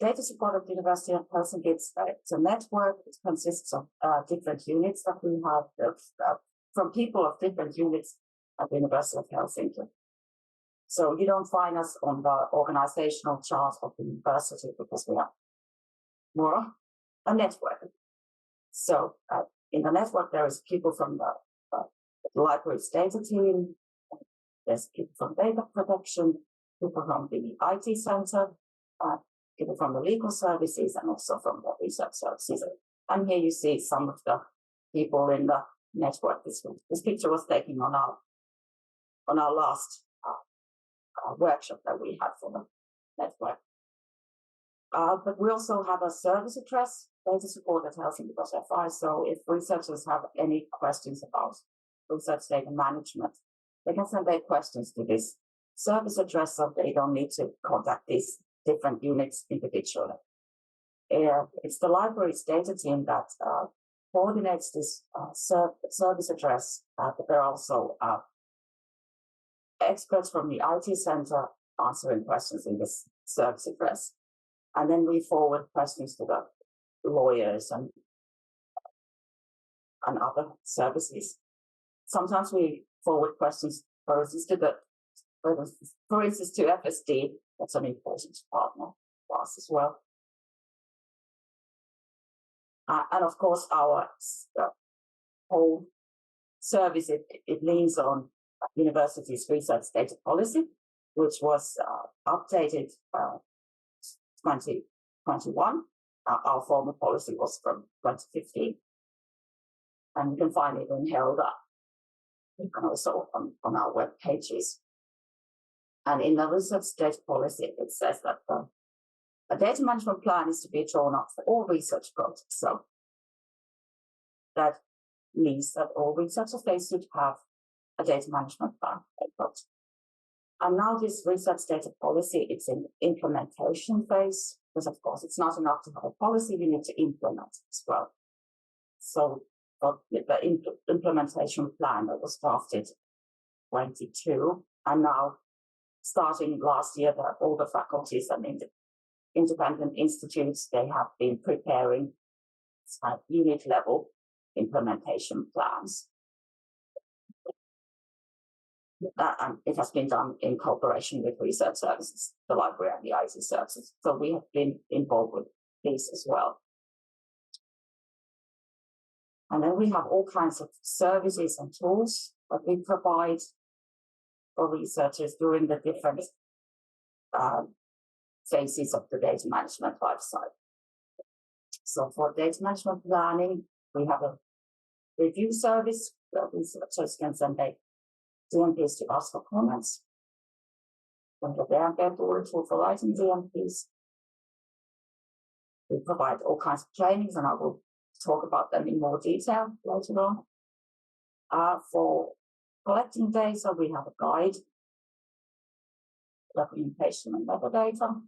Data support at the University of Helsinki, it's a network. It consists of different units that we have from people of different units at the University of Helsinki. So you don't find us on the organizational chart of the university because we are more a network. So in the network, there is people from the library's data team, there's people from data protection, people from the IT center, people from the legal services, and also from the research services. And here you see some of the people in the network. This picture was taken on our last workshop that we had for the network. But we also have a service address, data support at Helsinki.fi. So if researchers have any questions about research data management, they can send their questions to this service address, so they don't need to contact these different units individually. It's the library's data team that coordinates this service address, but there are also experts from the IT center answering questions in this service address. And then we forward questions to the lawyers and other services. Sometimes we forward questions, for instance, to FSD. That's an important partner for us as well. And of course, our whole service, it leans on university's research data policy, which was updated 2021. Our former policy was from 2015. And you can find it in Helga. You can also on our web pages. And in the research data policy, it says that a data management plan is to be drawn up for all research projects. So that means that all researchers, they should have a data management plan. And now this research data policy, it's in implementation phase, because of course it's not enough to have a policy, you need to implement it as well. So the implementation plan that was drafted 22, and now starting last year, all the faculties and independent institutes, they have been preparing unit level implementation plans. And it has been done in cooperation with research services, the library and the IT services. So we have been involved with these as well. And then we have all kinds of services and tools that we provide for researchers during the different phases of the data management lifecycle. So for data management planning, we have a review service where researchers can send their DMPs to us for comments. From the DMP tool for writing DMPs. We provide all kinds of trainings, and I will talk about them in more detail later on. For collecting data, we have a guide, documentation and metadata.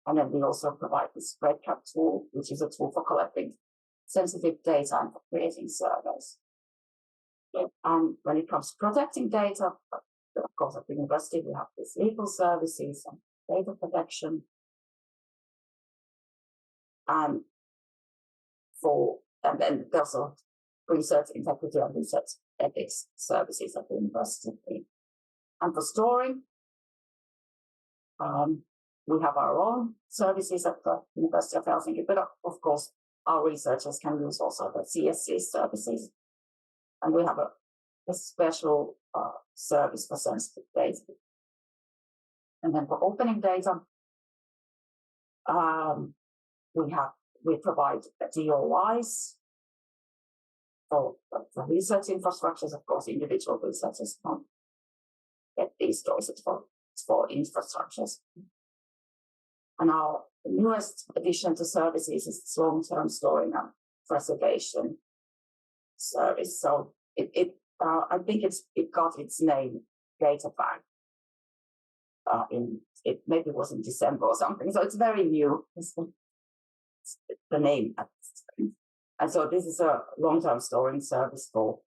And then we also provide the spreadcap tool, which is a tool for collecting sensitive data and for creating surveys. And when it comes to protecting data, of course, at the university, we have these legal services and data protection. And then there's also research integrity and research ethics services at the university. And for storing, we have our own services at the University of Helsinki, but of course, our researchers can use also the CSC services. And we have a special service for sensitive data. And then for opening data, we provide DOIs for research infrastructures. Of course, individual researchers can't get these DOIs. It's for infrastructures. And our newest addition to services is this long-term storing and preservation service. So I think it got its name Data Bank. Maybe it was in December or something. So it's very new. It's the name. And so this is a long-term storing service for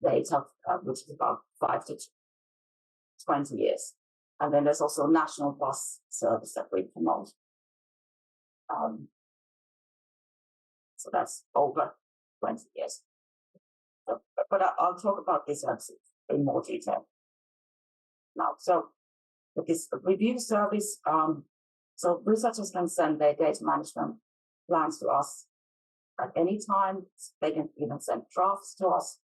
data, which is about 5 to 20 years. And then there's also a national bus service that we promote. So that's over 20 years. But I'll talk about this in more detail now. So with this review service, so researchers can send their data management plans to us at any time. They can even send drafts to us.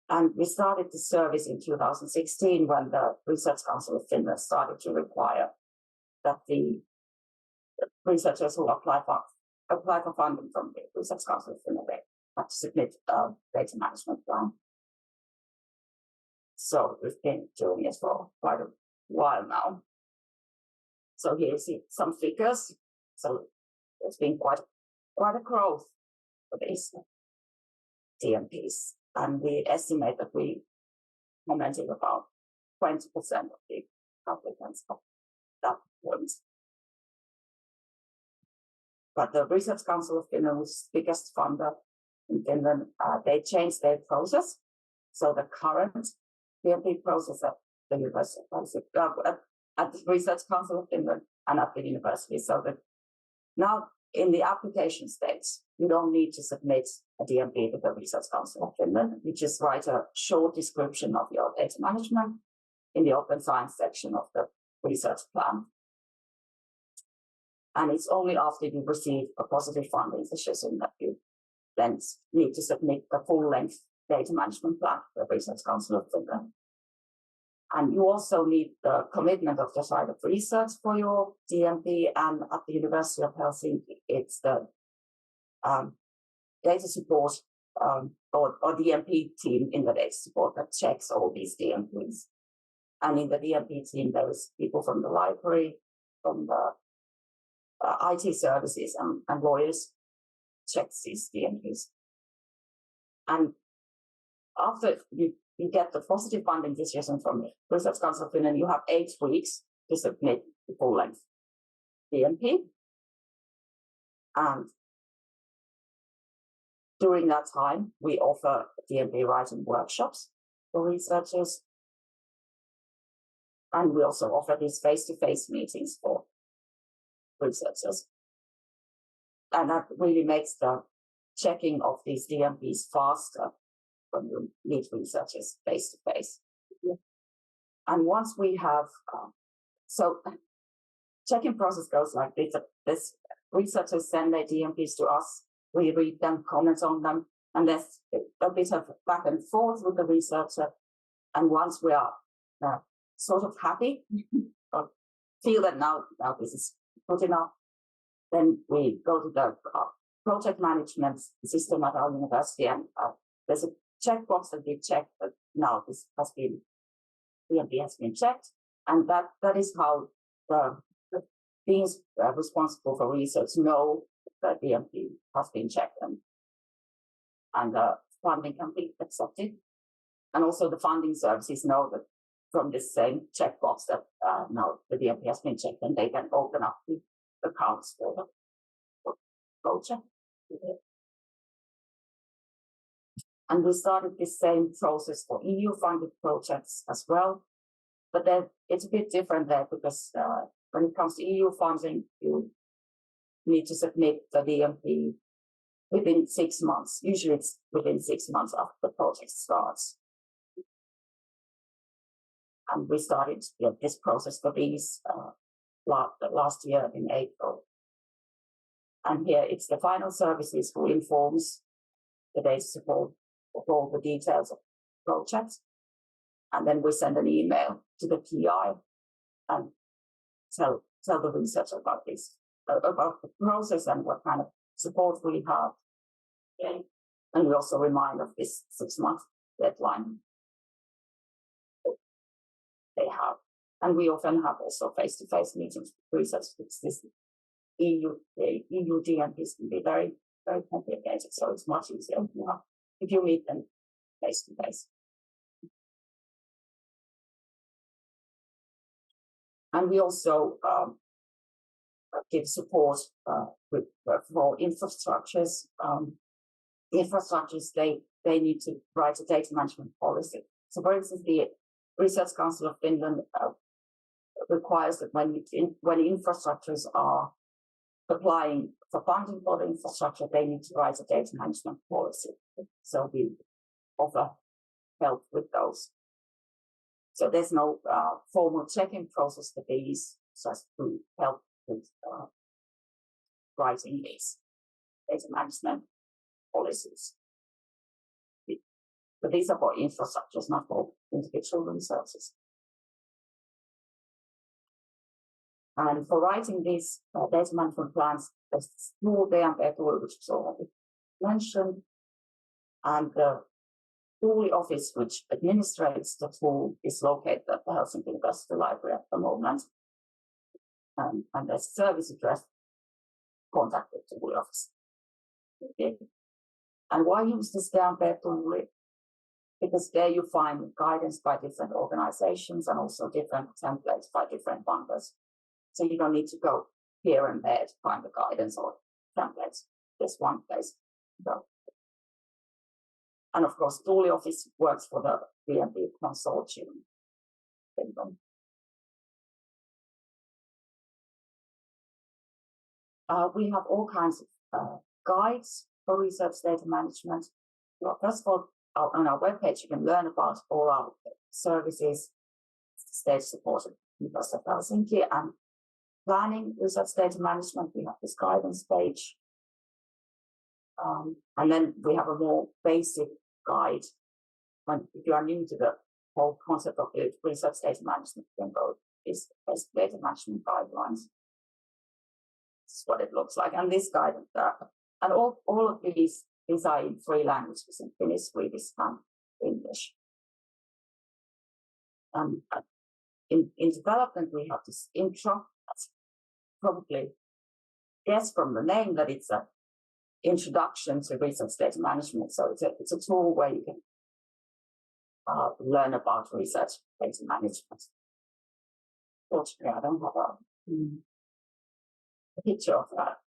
And we started the service in 2016 when the Research Council of Finland started to require that the researchers who apply for funding from the Research Council of Finland have to submit a data management plan. So we've been doing it for quite a while now. So here you see some figures. So there's been quite a growth for these DMPs. And we estimate that we commented about 20% of the applicants at that point. But the Research Council of Finland, which is the biggest funder in Finland, they changed their process. So the current DMP process at the University of Helsinki, at the Research Council of Finland and at the university, so that now in the application stage, you don't need to submit a DMP to the Research Council of Finland. You just write a short description of your data management in the open science section of the research plan. And it's only after you receive a positive funding decision that you then need to submit the full-length data management plan to the Research Council of Finland. And you also need the commitment of the site of research for your DMP, and at the University of Helsinki, it's the data support or DMP team in the data support that checks all these DMPs. And in the DMP team, there is people from the library, from the IT services and lawyers checks these DMPs. And after you get the positive funding decision from the Research Council of Finland, you have 8 weeks to submit the full-length DMP. And during that time, we offer DMP writing workshops for researchers. And we also offer these face-to-face meetings for researchers. And that really makes the checking of these DMPs faster when you meet researchers face to face. And once we have, so checking process goes like this. Researchers send their DMPs to us, we read them, comment on them, and there's a bit of back and forth with the researcher. And once we are sort of happy, or feel that now this is good enough, then we go to the project management system at our university, and there's a checkbox that we check that now this has been, DMP has been checked, and that is how the beings responsible for research know that DMP has been checked and funding can be accepted. And also the funding services know that from this same checkbox that now the DMP has been checked, and they can open up the accounts for the project. And we started this same process for EU-funded projects as well. But then it's a bit different there because when it comes to EU funding, you need to submit the DMP within 6 months. Usually it's within 6 months after the project starts. And we started this process for these last year in April. And here it's the final services who informs the data support of all the details of the project. And then we send an email to the PI and tell the researcher about this, about the process and what kind of support we have. Okay. And we also remind of this 6-month deadline they have. And we often have also face-to-face meetings with research because this EU DMPs can be very, very complicated. So it's much easier if you meet them face-to-face. And we also give support for infrastructures. Infrastructures, they need to write a data management policy. So for instance, the Research Council of Finland requires that when infrastructures are applying for funding for the infrastructure, they need to write a data management policy. So we offer help with those. So there's no formal checking process for these, just to help with writing these data management policies. But these are for infrastructures, not for individual researches. And for writing these data management plans, there's this tool, tool, which is already mentioned, and the Tuuli office, which administrates the tool, is located at the Helsinki University Library at the moment. And there's a service address, contact the Tuuli office. Okay. And why use this tool? Because there you find guidance by different organizations and also different templates by different funders. So you don't need to go here and there to find the guidance or templates. There's one place to go. And of course, Tuuli office works for the BNP consortium. We have all kinds of guides for research data management. Well, first of all, on our webpage, you can learn about all our services, state-supported University of Helsinki, and planning research data management. We have this guidance page. And then we have a more basic guide. If you are new to the whole concept of research data management, you can go to this basic data management guidelines. This is what it looks like. And this guide, and all of these are in 3 languages, in Finnish, Swedish, and English. In development, we have this intro. That's probably guess from the name that it's an introduction to research data management. So it's a tool where you can learn about research data management. Fortunately, I don't have a picture of that.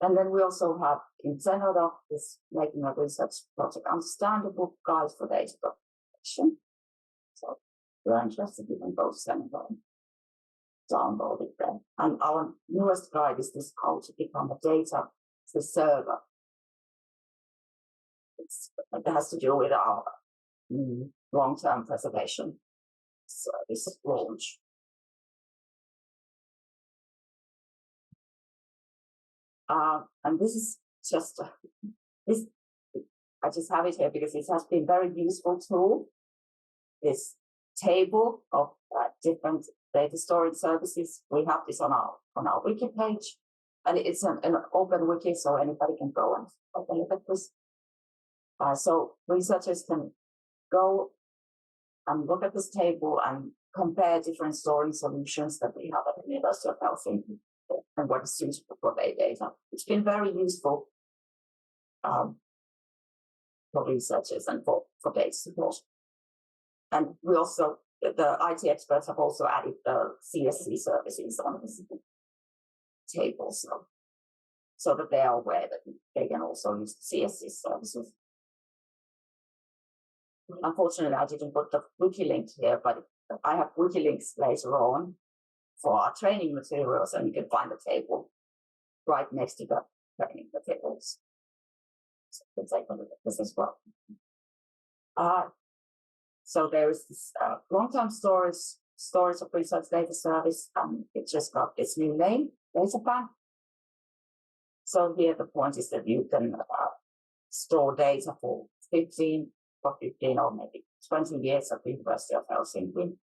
And then we also have in Zenodoc this making a research project understandable guide for data documentation. So if you're interested, you can go to Zenodoc and download it there. And our newest guide is this how to become a data server. It has to do with our long-term preservation service launch. And this is just I just have it here because it has been very useful tool. This table of different data storage services. We have this on our wiki page, and it's an open wiki, so anybody can go and open look at this. So researchers can go and look at this table and compare different storing solutions that we have at the University of Helsinki and what is suitable for their data. It's been very useful for researchers and for data support. And we also, the IT experts have also added the CSC services on this table, so that they are aware that they can also use the CSC services. Unfortunately, I didn't put the wiki link here, but I have wiki links later on for our training materials, and you can find the table right next to the training materials. So you can take a look at this as well. So there is this long-term storage of research data service, and it just got its new name, DataBank. So here the point is that you can store data for 15 or maybe 20 years at the University of Helsinki.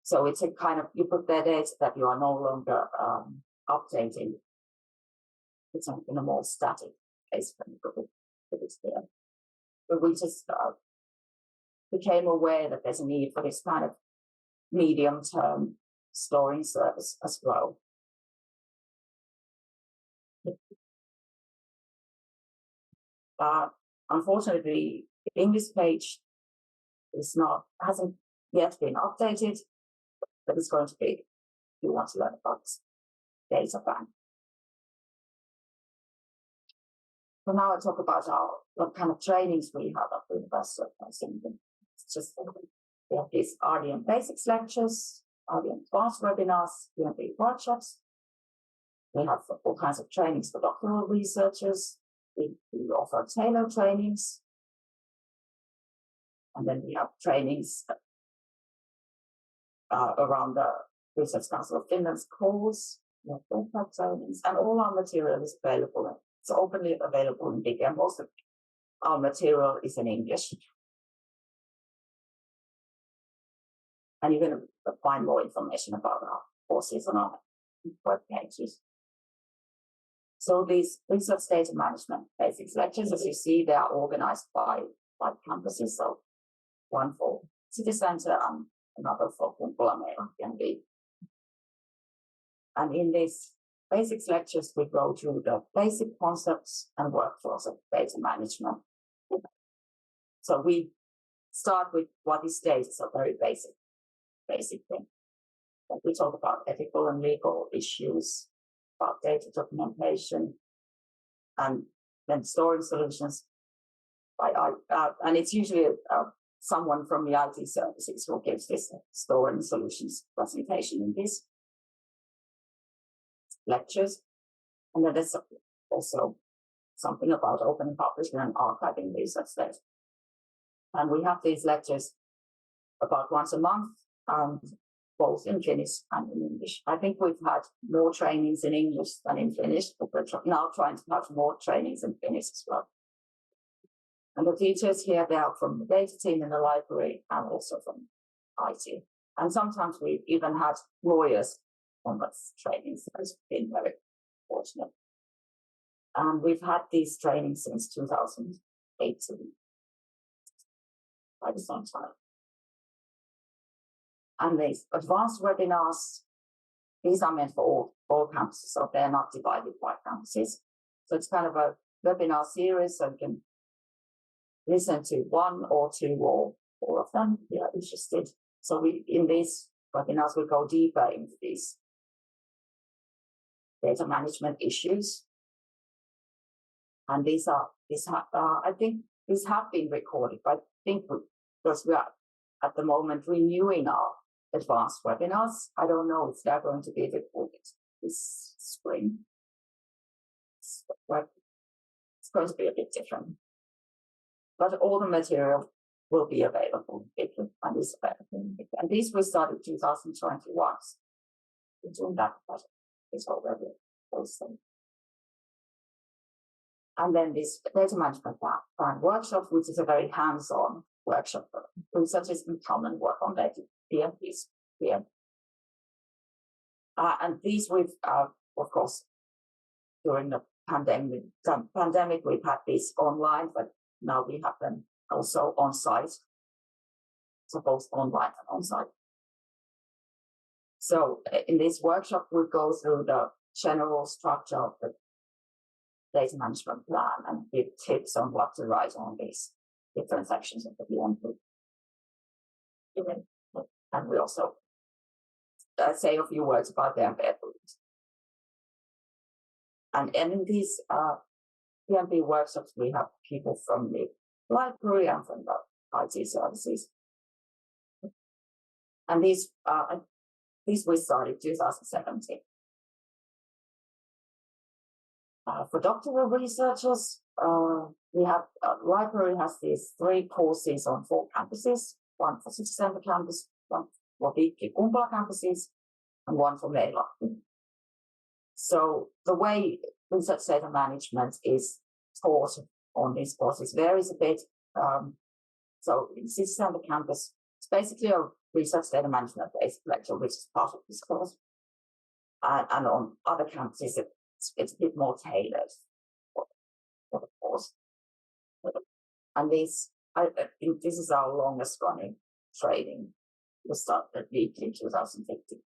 So it's a kind of, you put their data that you are no longer updating. It's in a more static place when you put it there. But we just became aware that there's a need for this kind of medium-term storing service as well. Unfortunately, the English page hasn't yet been updated, but it's going to be if you want to learn about this DataBank. So now I talk about what kind of trainings we have at the University of Helsinki. It's just we have these RDM basics lectures, RDM advanced webinars, BNP workshops. We have all kinds of trainings for doctoral researchers. We offer tailored trainings. And then we have trainings around the Research Council of Finland's calls. We have trainings, and all our material is available at It's openly available in Wiki, and most of our material is in English. And you can find more information about our courses on our web pages. So these research data management basics lectures, as you see, they are organized by campuses. So one for city center and another for Kumpula can be. And in these basics lectures, we go through the basic concepts and workflows of data management. So we start with what is data, so very basic thing. But we talk about ethical and legal issues, about data documentation, and then storing solutions. And it's usually someone from the IT services who gives this storing solutions presentation in these lectures. And then there's also something about open publishing and archiving research data. And we have these lectures about once a month, both in Finnish and in English. I think we've had more trainings in English than in Finnish, but we're now trying to have more trainings in Finnish as well. And the teachers here, they are from the data team in the library and also from IT. And sometimes we even had lawyers on those trainings. So it's been very fortunate. And we've had these trainings since 2018, by the same time. And these advanced webinars, these are meant for all campuses, so they're not divided by campuses. So it's kind of a webinar series, so you can listen to one or two or all of them if you're interested. So in these webinars, we go deeper into these data management issues. And I think these have been recorded, but I think because we are at the moment renewing our advanced webinars, I don't know if they're going to be recorded this spring. It's going to be a bit different. But all the material will be available and is available. And these we started 2021. We're doing that, but it's already also. And then this data management plan workshop, which is a very hands-on workshop. Researchers can come and work on data PMPs here. And these we've, of course, during the pandemic, we've had these online, but now we have them also on site. So both online and on site. So in this workshop, we go through the general structure of the data management plan and give tips on what to write on these different sections of the PMP. And we also say a few words about the embedment. And in these PMP workshops, we have people from the library and from the IT services. And these we started 2017. For doctoral researchers, we have library has these 3 courses on 4 campuses, one for city center campus, one for Viki Kumpula campuses, and one for Meila. So the way research data management is taught on these courses varies a bit. So in city center campus, it's basically a research data management based lecture, which is part of this course. And on other campuses, it's a bit more tailored for the course. And I think this is our longest running training. We started weekly in 2015.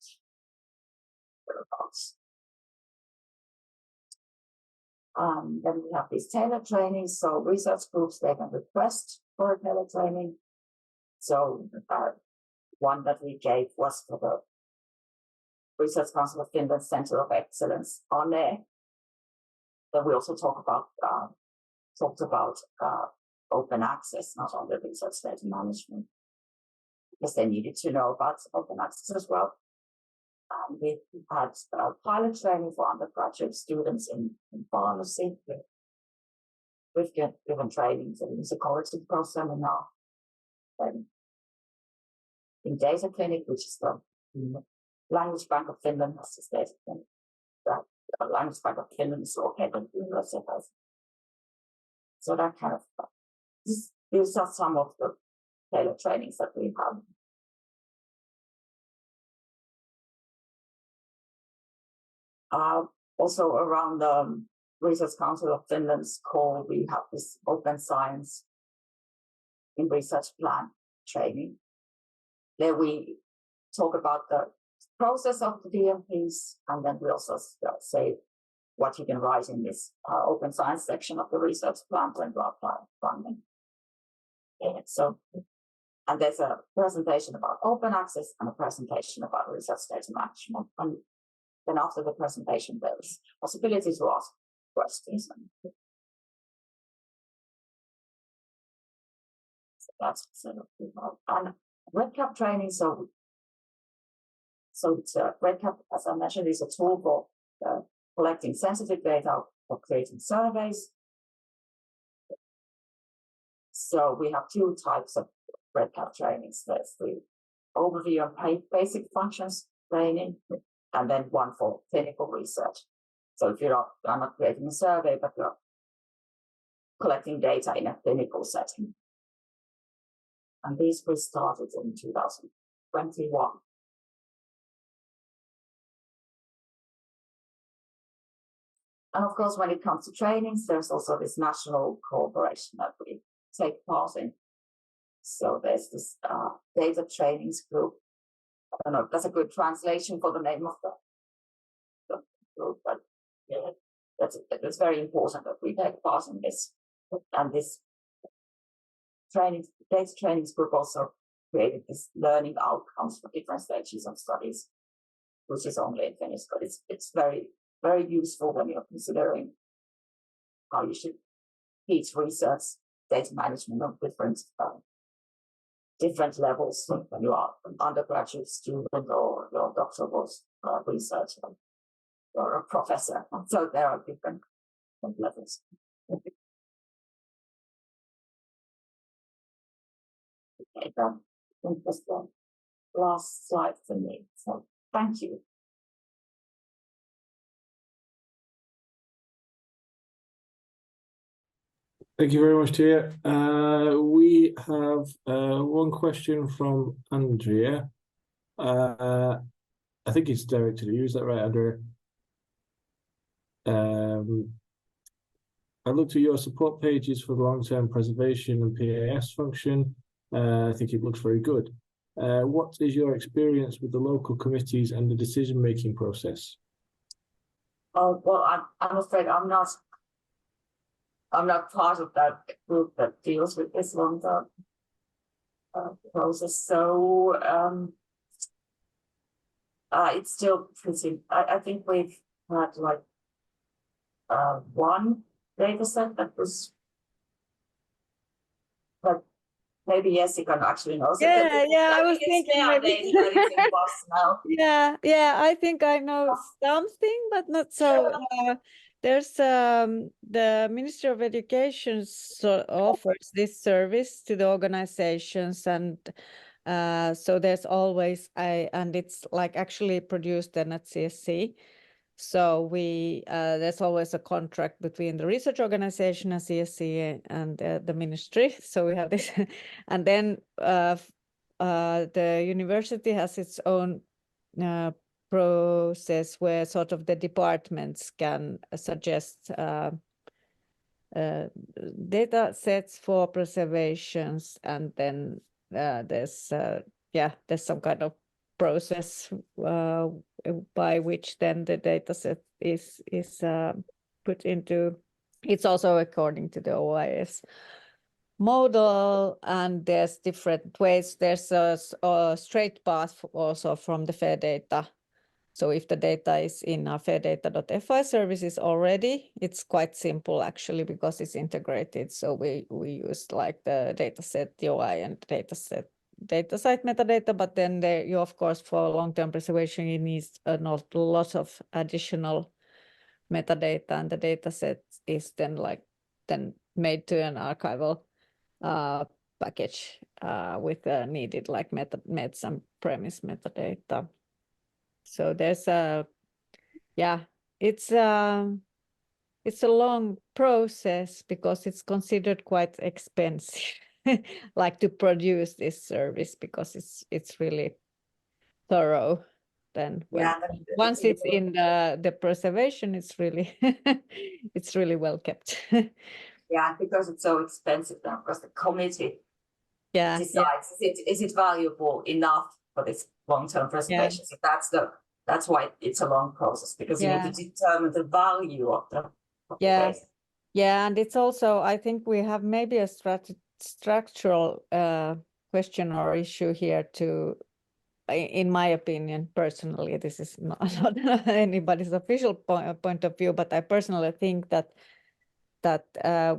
Then we have these tailored trainings. So research groups, they can request for a tailored training. So one that we gave was for the Research Council of Finland Center of Excellence on there. Then we also talked about open access, not only research data management, because they needed to know about open access as well. We had pilot training for undergraduate students in pharmacy. We've given training for the psychology program now. In Data Clinic, which is the Language Bank of Finland, has this data clinic. the language part of Finland is located at the University of Helsinki. So that kind of, these are some of the tailored trainings that we have. Also around the Research Council of Finland's call, we have this open science in research plan training. There we talk about the process of the DMPs, and then we also say what you can write in this open science section of the research plan when you apply funding. So, and there's a presentation about open access and a presentation about research data management. And then after the presentation, there's possibility to ask questions. So that's sort of, and REDCap training. So it's REDCap, as I mentioned, is a tool for collecting sensitive data for creating surveys. So we have two types of REDCap trainings. There's the overview and basic functions training, and then one for clinical research. So if you're not creating a survey, but you're collecting data in a clinical setting. And these we started in 2021. And of course, when it comes to trainings, there's also this national cooperation that we take part in. So there's this data trainings group. I don't know if that's a good translation for the name of the group, but yeah, it's very important that we take part in this. And this data trainings group also created this learning outcomes for different stages of studies, which is only in Finnish, but it's very, very useful when you're considering how you should teach research data management on different levels, when you are an undergraduate student or your doctoral researcher or a professor. So there are different levels. Okay, that was the last slide for me. So thank you. Thank you very much, Tuija. We have one question from Andrea. I think it's directed to you. Is that right, Andrea? I looked at your support pages for the long-term preservation and PAS function. I think it looks very good. What is your experience with the local committees and the decision-making process? Oh, well, I'm afraid I'm not part of that group that deals with this long-term process. So it's still pretty. I think we've had like one data set that was, but maybe Jessica actually knows. Yeah, I was thinking maybe. Now. Yeah, I think I know something, but not so. There's the Ministry of Education offers this service to the organizations, and so there's always and it's like actually produced then at CSC. So we there's always a contract between the research organization and CSC and the ministry. So we have this, and then the university has its own process where sort of the departments can suggest data sets for preservations, and then there's some kind of process by which then the data set is put into. It's also according to the OIS model, and there's different ways. There's a straight path also from the FAIR data. So if the data is in our fairdata.fi services already, it's quite simple actually because it's integrated. So we use like the dataset UI and datasite metadata, but then you of course for long-term preservation you need a lot of additional metadata, and the dataset is then made to an archival package with needed like meds and premise metadata. So there's it's a long process because it's considered quite expensive, like to produce this service, because it's really thorough. Then once it's in the preservation, it's really it's really well kept. Yeah, because it's so expensive now, because the committee decides is it valuable enough for this long-term preservation. So that's why it's a long process, because you need to determine the value of the waste. Yeah, and it's also, I think we have maybe a structural question or issue here too. In my opinion, personally, this is not anybody's official point of view, but I personally think that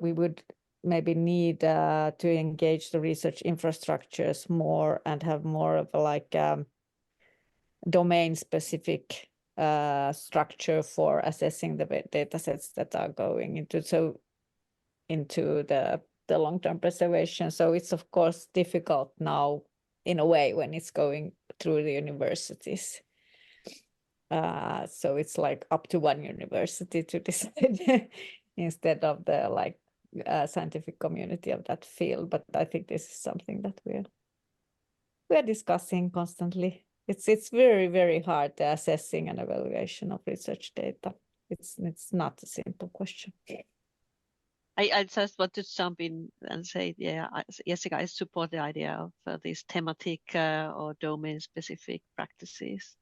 we would maybe need to engage the research infrastructures more and have more of a like domain-specific structure for assessing the data sets that are going into the long-term preservation. So it's of course difficult now in a way when it's going through the universities. So it's like up to one university to decide instead of the like scientific community of that field. But I think this is something that we're discussing constantly. It's very, very hard, the assessing and evaluation of research data. It's not a simple question. I just want to jump in and say, Jessica, I support the idea of these thematic or domain-specific practices.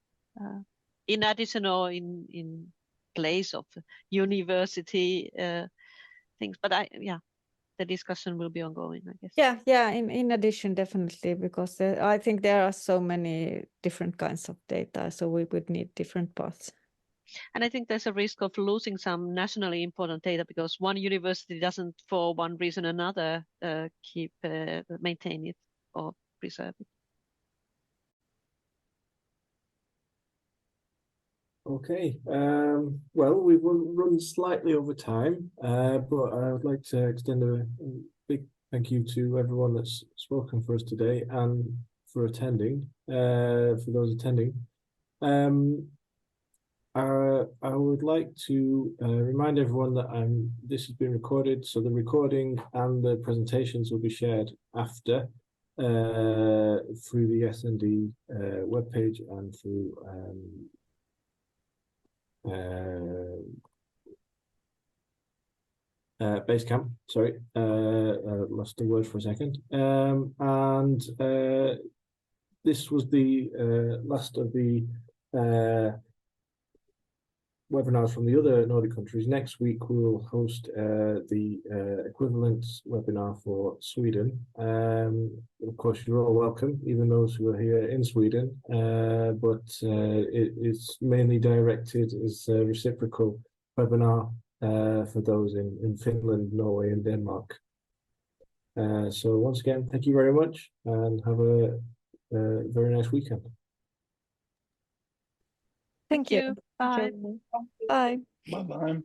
In addition, or in place of university things, but the discussion will be ongoing, I guess. Yeah. In addition, definitely, because I think there are so many different kinds of data, so we would need different paths. And I think there's a risk of losing some nationally important data because one university doesn't, for one reason or another, maintain it or preserve it. Okay, well, we've run slightly over time, but I would like to extend a big thank you to everyone that's spoken for us today and for attending, for those attending. I would like to remind everyone that this has been recorded, so the recording and the presentations will be shared after through the SND webpage and through Basecamp. Sorry, lost the word for a second. And this was the last of the webinars from the other Nordic countries. Next week we will host the equivalent webinar for Sweden. Of course, you're all welcome, even those who are here in Sweden, but it is mainly directed as a reciprocal webinar for those in Finland, Norway and Denmark. So once again, thank you very much and have a very nice weekend. Thank you. Bye. Bye. Bye-bye.